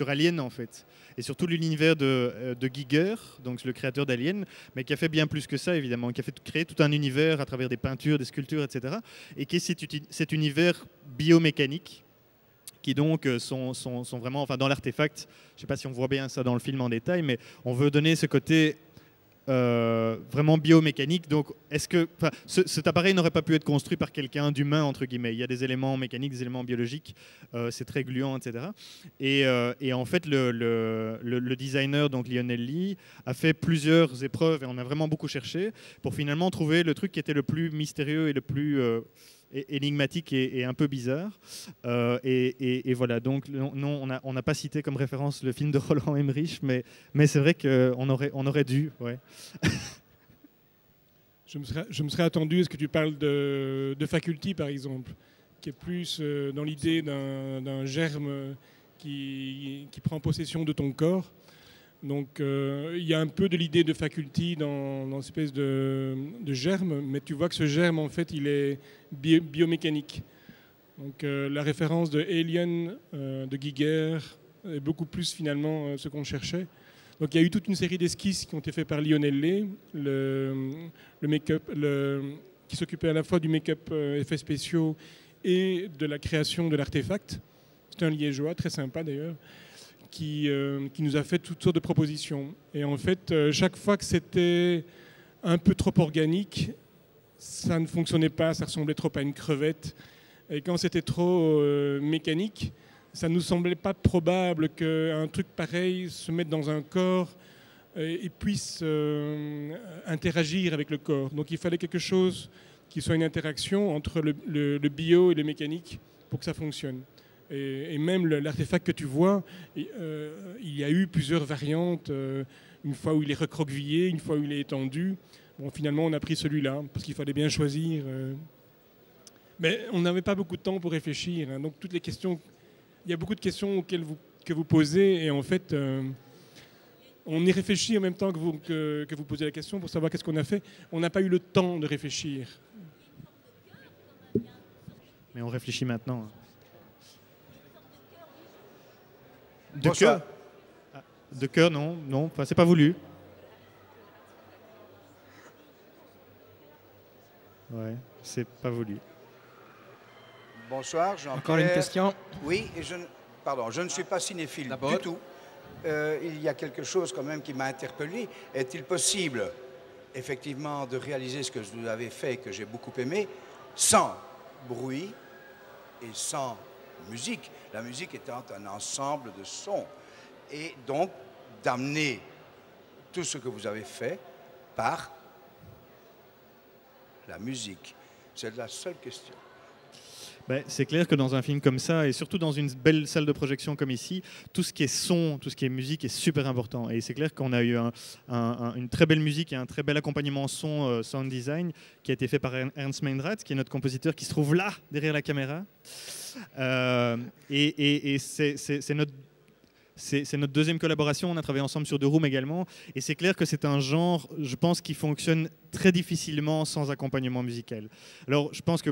Alien, en fait. Et surtout l'univers de Giger, donc le créateur d'Alien, mais qui a fait bien plus que ça, évidemment, qui a créé tout un univers à travers des peintures, des sculptures, etc. Et qui est cet univers biomécanique, qui donc sont vraiment, enfin dans l'artefact, je ne sais pas si on voit bien ça dans le film en détail, mais on veut donner ce côté vraiment biomécanique. Donc, est-ce que cet appareil n'aurait pas pu être construit par quelqu'un d'humain, entre guillemets? Il y a des éléments mécaniques, des éléments biologiques, c'est très gluant, etc. Et en fait, le designer, donc Lionel Lee, a fait plusieurs épreuves et on a vraiment beaucoup cherché pour finalement trouver le truc qui était le plus mystérieux et le plus énigmatique et un peu bizarre. Et voilà, donc non, on n'a pas cité comme référence le film de Roland Emmerich, mais c'est vrai qu'on aurait dû. Ouais. Je me serais attendu à ce que tu parles de Faculty, par exemple, qui est plus dans l'idée d'un germe qui prend possession de ton corps. Donc il y a un peu de l'idée de Faculty dans une espèce de germe, mais tu vois que ce germe, en fait, il est biomécanique. Donc la référence de Alien, de Giger, est beaucoup plus finalement ce qu'on cherchait. Donc il y a eu toute une série d'esquisses qui ont été faites par Lionel Lay, le make-up, qui s'occupait à la fois du make-up effets spéciaux et de la création de l'artefact. C'est un liégeois, très sympa d'ailleurs, qui nous a fait toutes sortes de propositions. Et en fait, chaque fois que c'était un peu trop organique, ça ne fonctionnait pas, ça ressemblait trop à une crevette. Et quand c'était trop mécanique, ça ne nous semblait pas probable qu'un truc pareil se mette dans un corps et puisse interagir avec le corps. Donc il fallait quelque chose qui soit une interaction entre le bio et le mécanique pour que ça fonctionne. Et même l'artefact que tu vois, il y a eu plusieurs variantes, une fois où il est recroquevillé, une fois où il est étendu. Bon, finalement, on a pris celui-là, parce qu'il fallait bien choisir. Mais on n'avait pas beaucoup de temps pour réfléchir. Hein. Donc, toutes les questions, il y a beaucoup de questions que vous posez, et en fait, on y réfléchit en même temps que vous posez la question pour savoir qu'est-ce qu'on a fait. On n'a pas eu le temps de réfléchir. Mais on réfléchit maintenant. De cœur? De cœur, non, enfin, c'est pas voulu. Ouais, c'est pas voulu. Bonsoir, Jean-Pierre. Encore une question? Oui, et je ne suis pas cinéphile du tout. Il y a quelque chose quand même qui m'a interpellé. Est-il possible, effectivement, de réaliser ce que vous avez fait, que j'ai beaucoup aimé, sans bruit et sans musique, la musique étant un ensemble de sons, et donc d'amener tout ce que vous avez fait par la musique? C'est la seule question. Ben, c'est clair que dans un film comme ça, et surtout dans une belle salle de projection comme ici, tout ce qui est son, tout ce qui est musique est super important. Et c'est clair qu'on a eu une très belle musique et un très bel accompagnement son, sound design, qui a été fait par Ernst Meinrad, qui est notre compositeur qui se trouve là, derrière la caméra. Et c'est notre deuxième collaboration. On a travaillé ensemble sur The Room également. Et c'est clair que c'est un genre, je pense, qui fonctionne très difficilement sans accompagnement musical. Alors, je pense que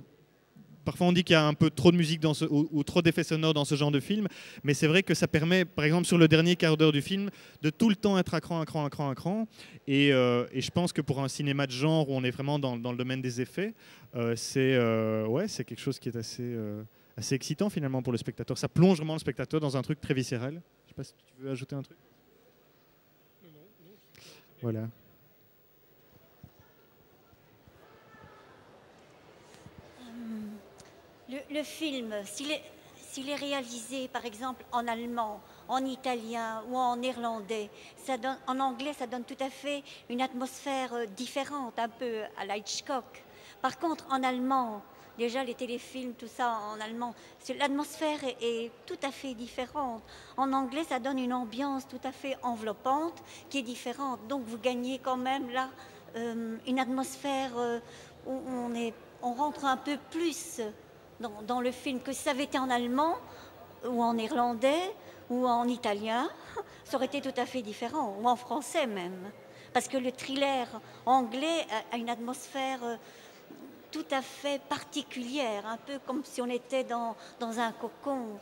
parfois on dit qu'il y a un peu trop de musique ou trop d'effets sonores dans ce genre de film, mais c'est vrai que ça permet, par exemple sur le dernier quart d'heure du film, de tout le temps être à cran. Et je pense que pour un cinéma de genre où on est vraiment dans le domaine des effets, c'est quelque chose qui est assez excitant finalement pour le spectateur. Ça plonge vraiment le spectateur dans un truc très viscéral. Je ne sais pas si tu veux ajouter un truc. Voilà. Le film, s'il est réalisé par exemple en allemand, en italien ou en néerlandais, en anglais, ça donne tout à fait une atmosphère différente, un peu à la Hitchcock. Par contre, en allemand, déjà les téléfilms, tout ça en allemand, l'atmosphère est tout à fait différente. En anglais, ça donne une ambiance tout à fait enveloppante qui est différente. Donc vous gagnez quand même là une atmosphère où on rentre un peu plus dans le film que si ça avait été en allemand ou en néerlandais ou en italien, ça aurait été tout à fait différent, ou en français même. Parce que le thriller anglais a une atmosphère tout à fait particulière, un peu comme si on était dans un cocon.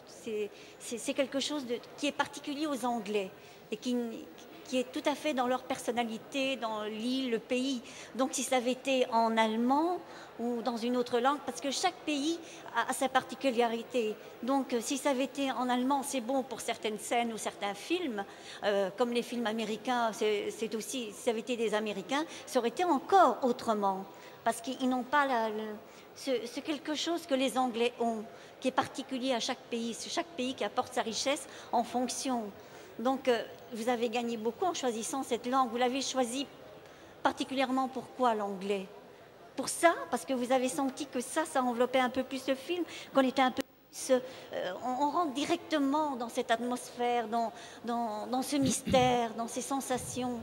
C'est quelque chose qui est particulier aux Anglais et qui est tout à fait dans leur personnalité, dans l'île, le pays. Donc si ça avait été en allemand ou dans une autre langue, parce que chaque pays a sa particularité. Donc si ça avait été en allemand, c'est bon pour certaines scènes ou certains films, comme les films américains, c'est aussi, si ça avait été des Américains, ça aurait été encore autrement. Parce qu'ils n'ont pas ce quelque chose que les Anglais ont, qui est particulier à chaque pays. C'est chaque pays qui apporte sa richesse en fonction. Donc, vous avez gagné beaucoup en choisissant cette langue. Vous l'avez choisi particulièrement pourquoi l'anglais? Pour ça, parce que vous avez senti que ça enveloppait un peu plus le film, qu'on était un peu plus... on rentre directement dans cette atmosphère, dans ce mystère, dans ces sensations.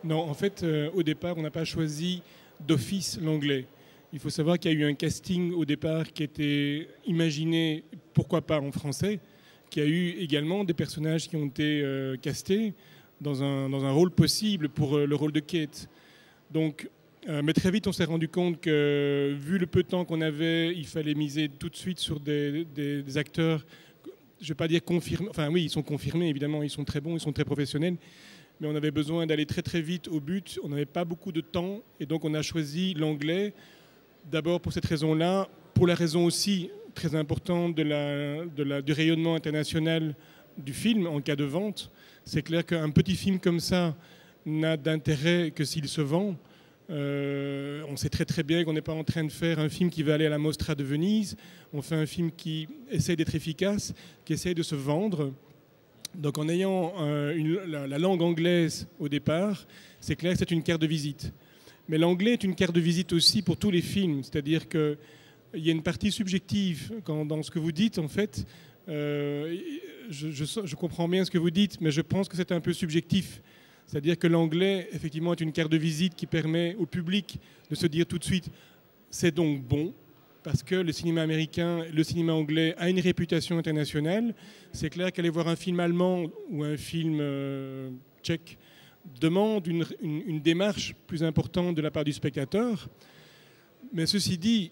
Non, en fait, au départ, on n'a pas choisi d'office l'anglais. Il faut savoir qu'il y a eu un casting au départ qui était imaginé, pourquoi pas en français, qui a eu également des personnages qui ont été castés dans un rôle possible pour le rôle de Kate. Donc, mais très vite, on s'est rendu compte que, vu le peu de temps qu'on avait, il fallait miser tout de suite sur des acteurs, je ne vais pas dire confirmés, enfin oui, ils sont confirmés, évidemment, ils sont très bons, ils sont très professionnels, mais on avait besoin d'aller très très vite au but, on n'avait pas beaucoup de temps, et donc on a choisi l'anglais, d'abord pour cette raison-là, pour la raison aussi très importante du rayonnement international du film en cas de vente. C'est clair qu'un petit film comme ça n'a d'intérêt que s'il se vend. On sait très très bien qu'on n'est pas en train de faire un film qui va aller à la Mostra de Venise. On fait un film qui essaie d'être efficace, qui essaie de se vendre. Donc en ayant la langue anglaise au départ, c'est clair que c'est une carte de visite. Mais l'anglais est une carte de visite aussi pour tous les films. C'est-à-dire qu'il y a une partie subjective dans ce que vous dites, en fait. Je comprends bien ce que vous dites, mais je pense que c'est un peu subjectif. C'est-à-dire que l'anglais, effectivement, est une carte de visite qui permet au public de se dire tout de suite « c'est donc bon », parce que le cinéma américain, le cinéma anglais a une réputation internationale. C'est clair qu'aller voir un film allemand ou un film tchèque demande une démarche plus importante de la part du spectateur. Mais ceci dit,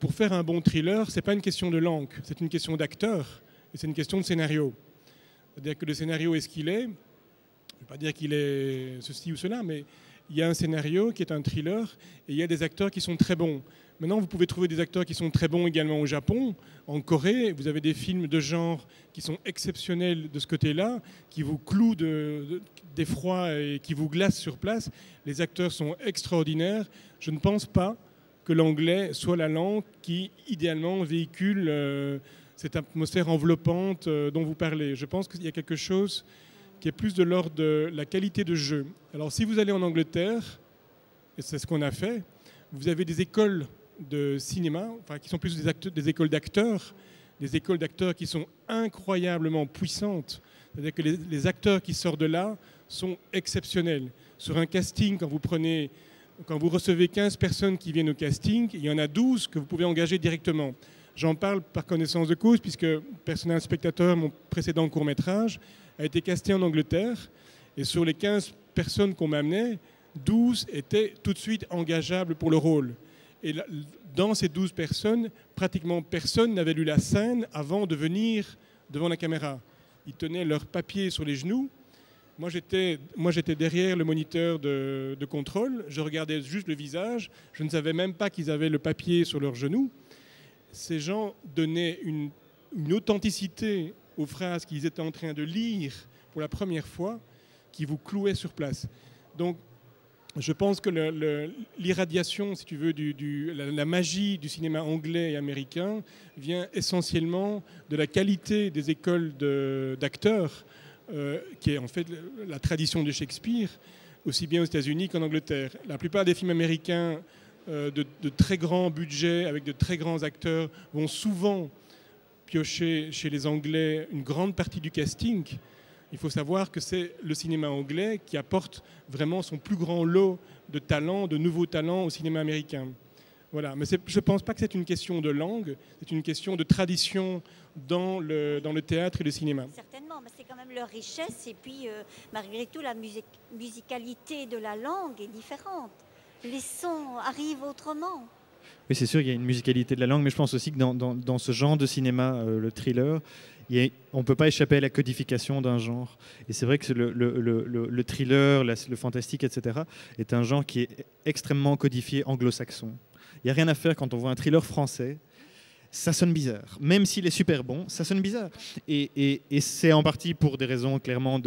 pour faire un bon thriller, ce n'est pas une question de langue, c'est une question d'acteur et c'est une question de scénario. C'est-à-dire que le scénario est ce qu'il est. Je ne vais pas dire qu'il est ceci ou cela, mais il y a un scénario qui est un thriller et il y a des acteurs qui sont très bons. Maintenant, vous pouvez trouver des acteurs qui sont très bons également au Japon, en Corée. Vous avez des films de genre qui sont exceptionnels de ce côté-là, qui vous clouent d'effroi et qui vous glacent sur place. Les acteurs sont extraordinaires. Je ne pense pas que l'anglais soit la langue qui, idéalement, véhicule cette atmosphère enveloppante dont vous parlez. Je pense qu'il y a quelque chose qui est plus de l'ordre de la qualité de jeu. Alors, si vous allez en Angleterre, et c'est ce qu'on a fait, vous avez des écoles de cinéma, enfin, qui sont plus des écoles d'acteurs, des écoles d'acteurs qui sont incroyablement puissantes. C'est-à-dire que les acteurs qui sortent de là sont exceptionnels. Sur un casting, quand vous recevez 15 personnes qui viennent au casting, il y en a 12 que vous pouvez engager directement. J'en parle par connaissance de cause, puisque Personnel Spectateur, mon précédent court-métrage, a été casté en Angleterre. Et sur les 15 personnes qu'on m'amenait, 12 étaient tout de suite engageables pour le rôle. Et dans ces 12 personnes, pratiquement personne n'avait lu la scène avant de venir devant la caméra. Ils tenaient leurs papiers sur les genoux. Moi, j'étais derrière le moniteur de contrôle. Je regardais juste le visage. Je ne savais même pas qu'ils avaient le papier sur leurs genoux. Ces gens donnaient une authenticité aux phrases qu'ils étaient en train de lire pour la première fois, qui vous clouaient sur place. Donc, je pense que l'irradiation, si tu veux, la magie du cinéma anglais et américain vient essentiellement de la qualité des écoles d'acteurs, qui est en fait la tradition de Shakespeare, aussi bien aux États-Unis qu'en Angleterre. La plupart des films américains de très grands budgets, avec de très grands acteurs, vont souvent piocher chez les Anglais une grande partie du casting. Il faut savoir que c'est le cinéma anglais qui apporte vraiment son plus grand lot de talents, de nouveaux talents au cinéma américain. Voilà. Mais je ne pense pas que c'est une question de langue, c'est une question de tradition dans le théâtre et le cinéma. Certainement, mais c'est quand même leur richesse. Et puis, malgré tout, la musicalité de la langue est différente. Les sons arrivent autrement. Oui, c'est sûr, il y a une musicalité de la langue, mais je pense aussi que dans ce genre de cinéma, le thriller, on ne peut pas échapper à la codification d'un genre. Et c'est vrai que le thriller, le fantastique, etc., est un genre qui est extrêmement codifié anglo-saxon. Il n'y a rien à faire quand on voit un thriller français. Ça sonne bizarre. Même s'il est super bon, ça sonne bizarre. Et c'est en partie pour des raisons clairement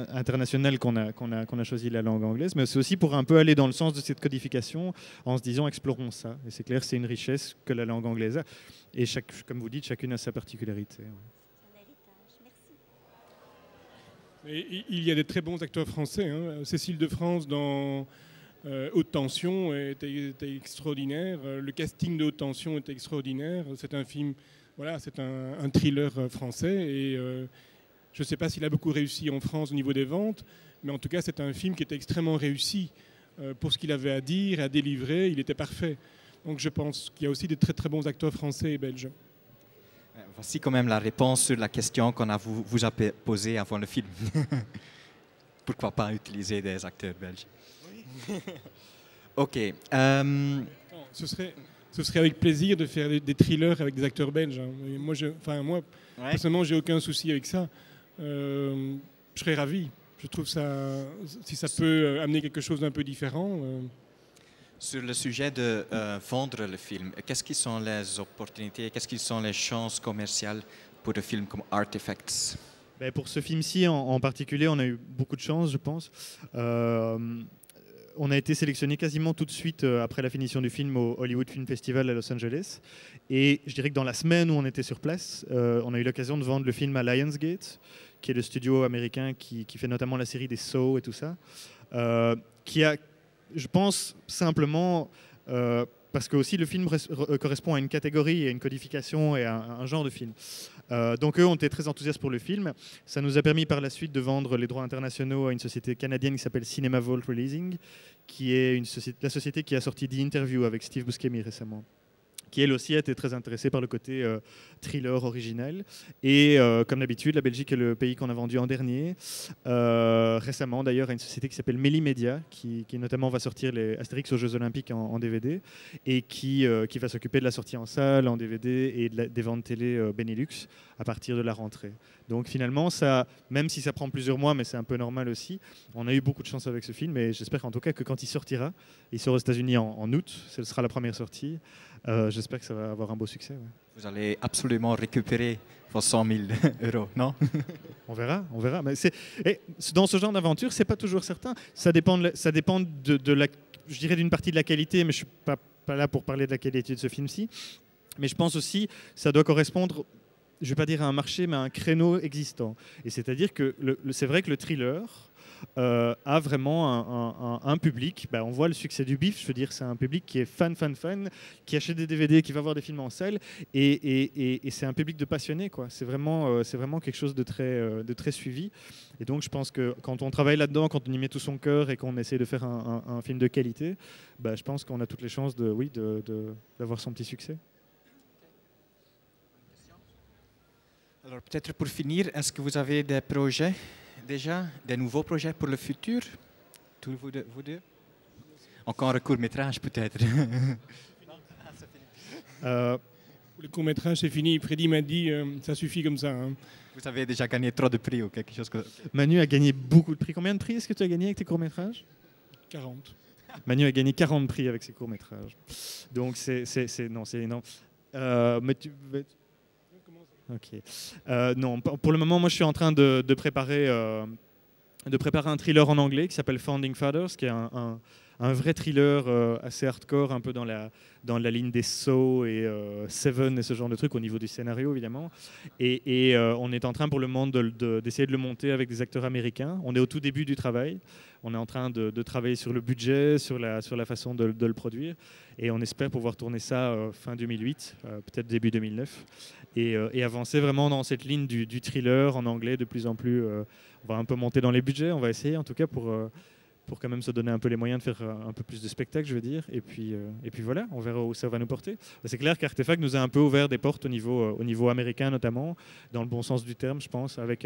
internationales qu'on a choisi la langue anglaise, mais c'est aussi pour un peu aller dans le sens de cette codification en se disant explorons ça. Et c'est clair, c'est une richesse que la langue anglaise a. Et comme vous dites, chacune a sa particularité. Et il y a des très bons acteurs français. Hein. Cécile de France dans Haute Tension était extraordinaire. Le casting de Haute Tension était extraordinaire. C'est un film, voilà, c'est un thriller français. Et je ne sais pas s'il a beaucoup réussi en France au niveau des ventes, mais en tout cas, c'est un film qui était extrêmement réussi pour ce qu'il avait à dire, à délivrer. Il était parfait. Donc je pense qu'il y a aussi des très très bons acteurs français et belges. Voici quand même la réponse sur la question qu'on vous a posée avant le film. Pourquoi pas utiliser des acteurs belges? Oui. Ok. Ce serait avec plaisir de faire des thrillers avec des acteurs belges. Hein. Moi, personnellement, j'ai aucun souci avec ça. Je serais ravi. Je trouve ça, si ça peut amener quelque chose d'un peu différent. Sur le sujet de vendre le film, qu'est-ce qui sont les opportunités, qu'est-ce qui sont les chances commerciales pour des films comme Artifacts? Pour ce film-ci en particulier, on a eu beaucoup de chance, je pense. On a été sélectionné quasiment tout de suite après la finition du film au Hollywood Film Festival à Los Angeles. Et je dirais que dans la semaine où on était sur place, on a eu l'occasion de vendre le film à Lionsgate, qui est le studio américain qui fait notamment la série des Saw et tout ça, qui a, je pense, simplement... parce que aussi le film correspond à une catégorie, à une codification et à un genre de film. Donc eux ont été très enthousiastes pour le film. Ça nous a permis par la suite de vendre les droits internationaux à une société canadienne qui s'appelle Cinema Vault Releasing, qui est la société qui a sorti The Interview avec Steve Buscemi récemment, qui elle aussi a été très intéressée par le côté thriller original. Et comme d'habitude, la Belgique est le pays qu'on a vendu en dernier. Récemment d'ailleurs à une société qui s'appelle Melimedia, qui notamment va sortir les Astérix aux Jeux Olympiques en DVD, et qui va s'occuper de la sortie en salle, en DVD et des ventes télé Benelux à partir de la rentrée. Donc finalement, même si ça prend plusieurs mois, mais c'est un peu normal aussi, on a eu beaucoup de chance avec ce film, et j'espère en tout cas que quand il sortira, il sort aux États-Unis en août, ce sera la première sortie. J'espère que ça va avoir un beau succès. Ouais. Vous allez absolument récupérer vos 100 000 €, non? On verra. Mais dans ce genre d'aventure, c'est pas toujours certain. Ça dépend je dirais d'une partie de la qualité, mais je suis pas là pour parler de la qualité de ce film-ci. Mais je pense aussi que ça doit correspondre, je vais pas dire à un marché, mais à un créneau existant. Et c'est-à-dire que c'est vrai que le thriller a vraiment un public. On voit le succès du BIF, je veux dire, c'est un public qui est fan, qui achète des DVD, qui va voir des films en salle, et c'est un public de passionnés, quoi. C'est vraiment quelque chose de très suivi. Et donc je pense que quand on travaille là-dedans, quand on y met tout son cœur et qu'on essaie de faire un film de qualité, je pense qu'on a toutes les chances d'avoir son petit succès. Alors peut-être pour finir, est-ce que vous avez des projets déjà, des nouveaux projets pour le futur? Tous vous deux? Encore un court-métrage peut-être? Pour les courts-métrages, c'est fini. Freddy m'a dit ça suffit comme ça. Hein. Vous avez déjà gagné trop de prix ou quelque chose comme ça. Manu a gagné beaucoup de prix. Combien de prix est-ce que tu as gagné avec tes courts-métrages? 40. Manu a gagné 40 prix avec ses courts-métrages. Donc c'est énorme. Mais tu... Ok. Non, pour le moment, moi, je suis en train de préparer un thriller en anglais qui s'appelle Founding Fathers, qui est un vrai thriller assez hardcore, un peu dans la ligne des Saw et Seven et ce genre de trucs au niveau du scénario, évidemment. Et on est en train pour le moment d'essayer de le monter avec des acteurs américains. On est au tout début du travail. On est en train de travailler sur le budget, sur la façon de le produire. Et on espère pouvoir tourner ça fin 2008, peut-être début 2009. Et avancer vraiment dans cette ligne du thriller en anglais de plus en plus. On va un peu monter dans les budgets, on va essayer en tout cas pour quand même se donner un peu les moyens de faire un peu plus de spectacles, je veux dire. Et puis voilà, on verra où ça va nous porter. C'est clair qu'Artefact nous a un peu ouvert des portes au niveau américain notamment, dans le bon sens du terme, je pense, avec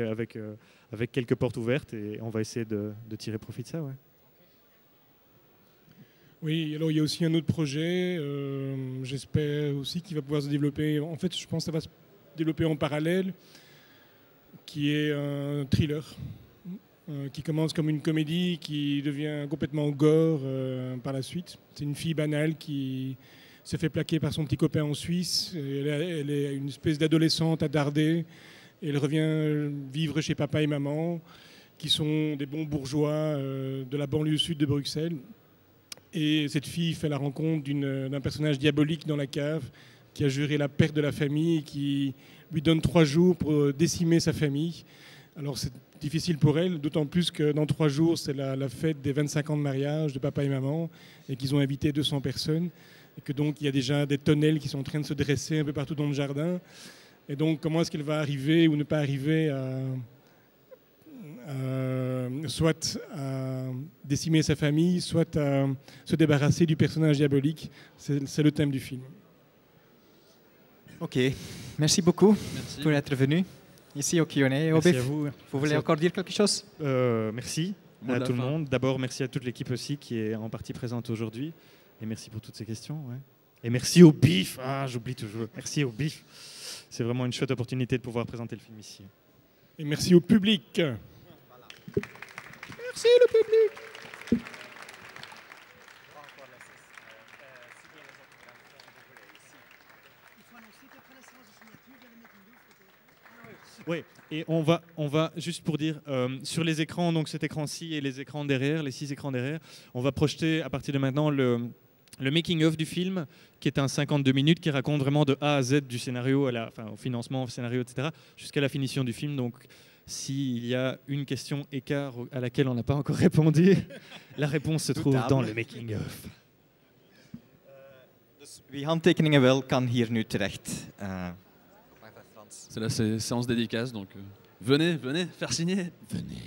quelques portes ouvertes, et on va essayer de tirer profit de ça. Ouais. Oui, alors il y a aussi un autre projet, j'espère aussi qu'il va pouvoir se développer. En fait, je pense que ça va se développer en parallèle, qui est un thriller. Qui commence comme une comédie, qui devient complètement gore par la suite. C'est une fille banale qui se fait plaquer par son petit copain en Suisse. Elle est une espèce d'adolescente attardée. Elle revient vivre chez papa et maman, qui sont des bons bourgeois de la banlieue sud de Bruxelles. Et cette fille fait la rencontre d'un personnage diabolique dans la cave, qui a juré la perte de la famille et qui lui donne 3 jours pour décimer sa famille. Alors c'est difficile pour elle, d'autant plus que dans 3 jours, c'est la fête des 25 ans de mariage de papa et maman, et qu'ils ont invité 200 personnes, et que donc il y a déjà des tonnelles qui sont en train de se dresser un peu partout dans le jardin. Et donc comment est-ce qu'elle va arriver ou ne pas arriver soit à décimer sa famille, soit à se débarrasser du personnage diabolique. C'est le thème du film. Ok, merci beaucoup pour être venu ici au Q&A. Merci à vous. Vous voulez encore dire quelque chose? Merci à tout le monde. D'abord, merci à toute l'équipe aussi qui est en partie présente aujourd'hui. Et merci pour toutes ces questions. Ouais. Et merci au BIF. Ah, j'oublie toujours. Merci au BIF. C'est vraiment une chouette opportunité de pouvoir présenter le film ici. Et merci au public. Merci le public. Oui, et on va juste pour dire, sur les écrans, donc cet écran-ci et les écrans derrière, les 6 écrans derrière, on va projeter à partir de maintenant le making-of du film, qui est un 52 minutes, qui raconte vraiment de A à Z du scénario, au financement, au scénario, etc., jusqu'à la finition du film. Donc, s'il y a une question écart à laquelle on n'a pas encore répondu, la réponse se trouve dans le making-of. Dus wie handtekeningen wil, kan hier nu terecht. C'est la séance dédicace, donc venez faire signer. Venez.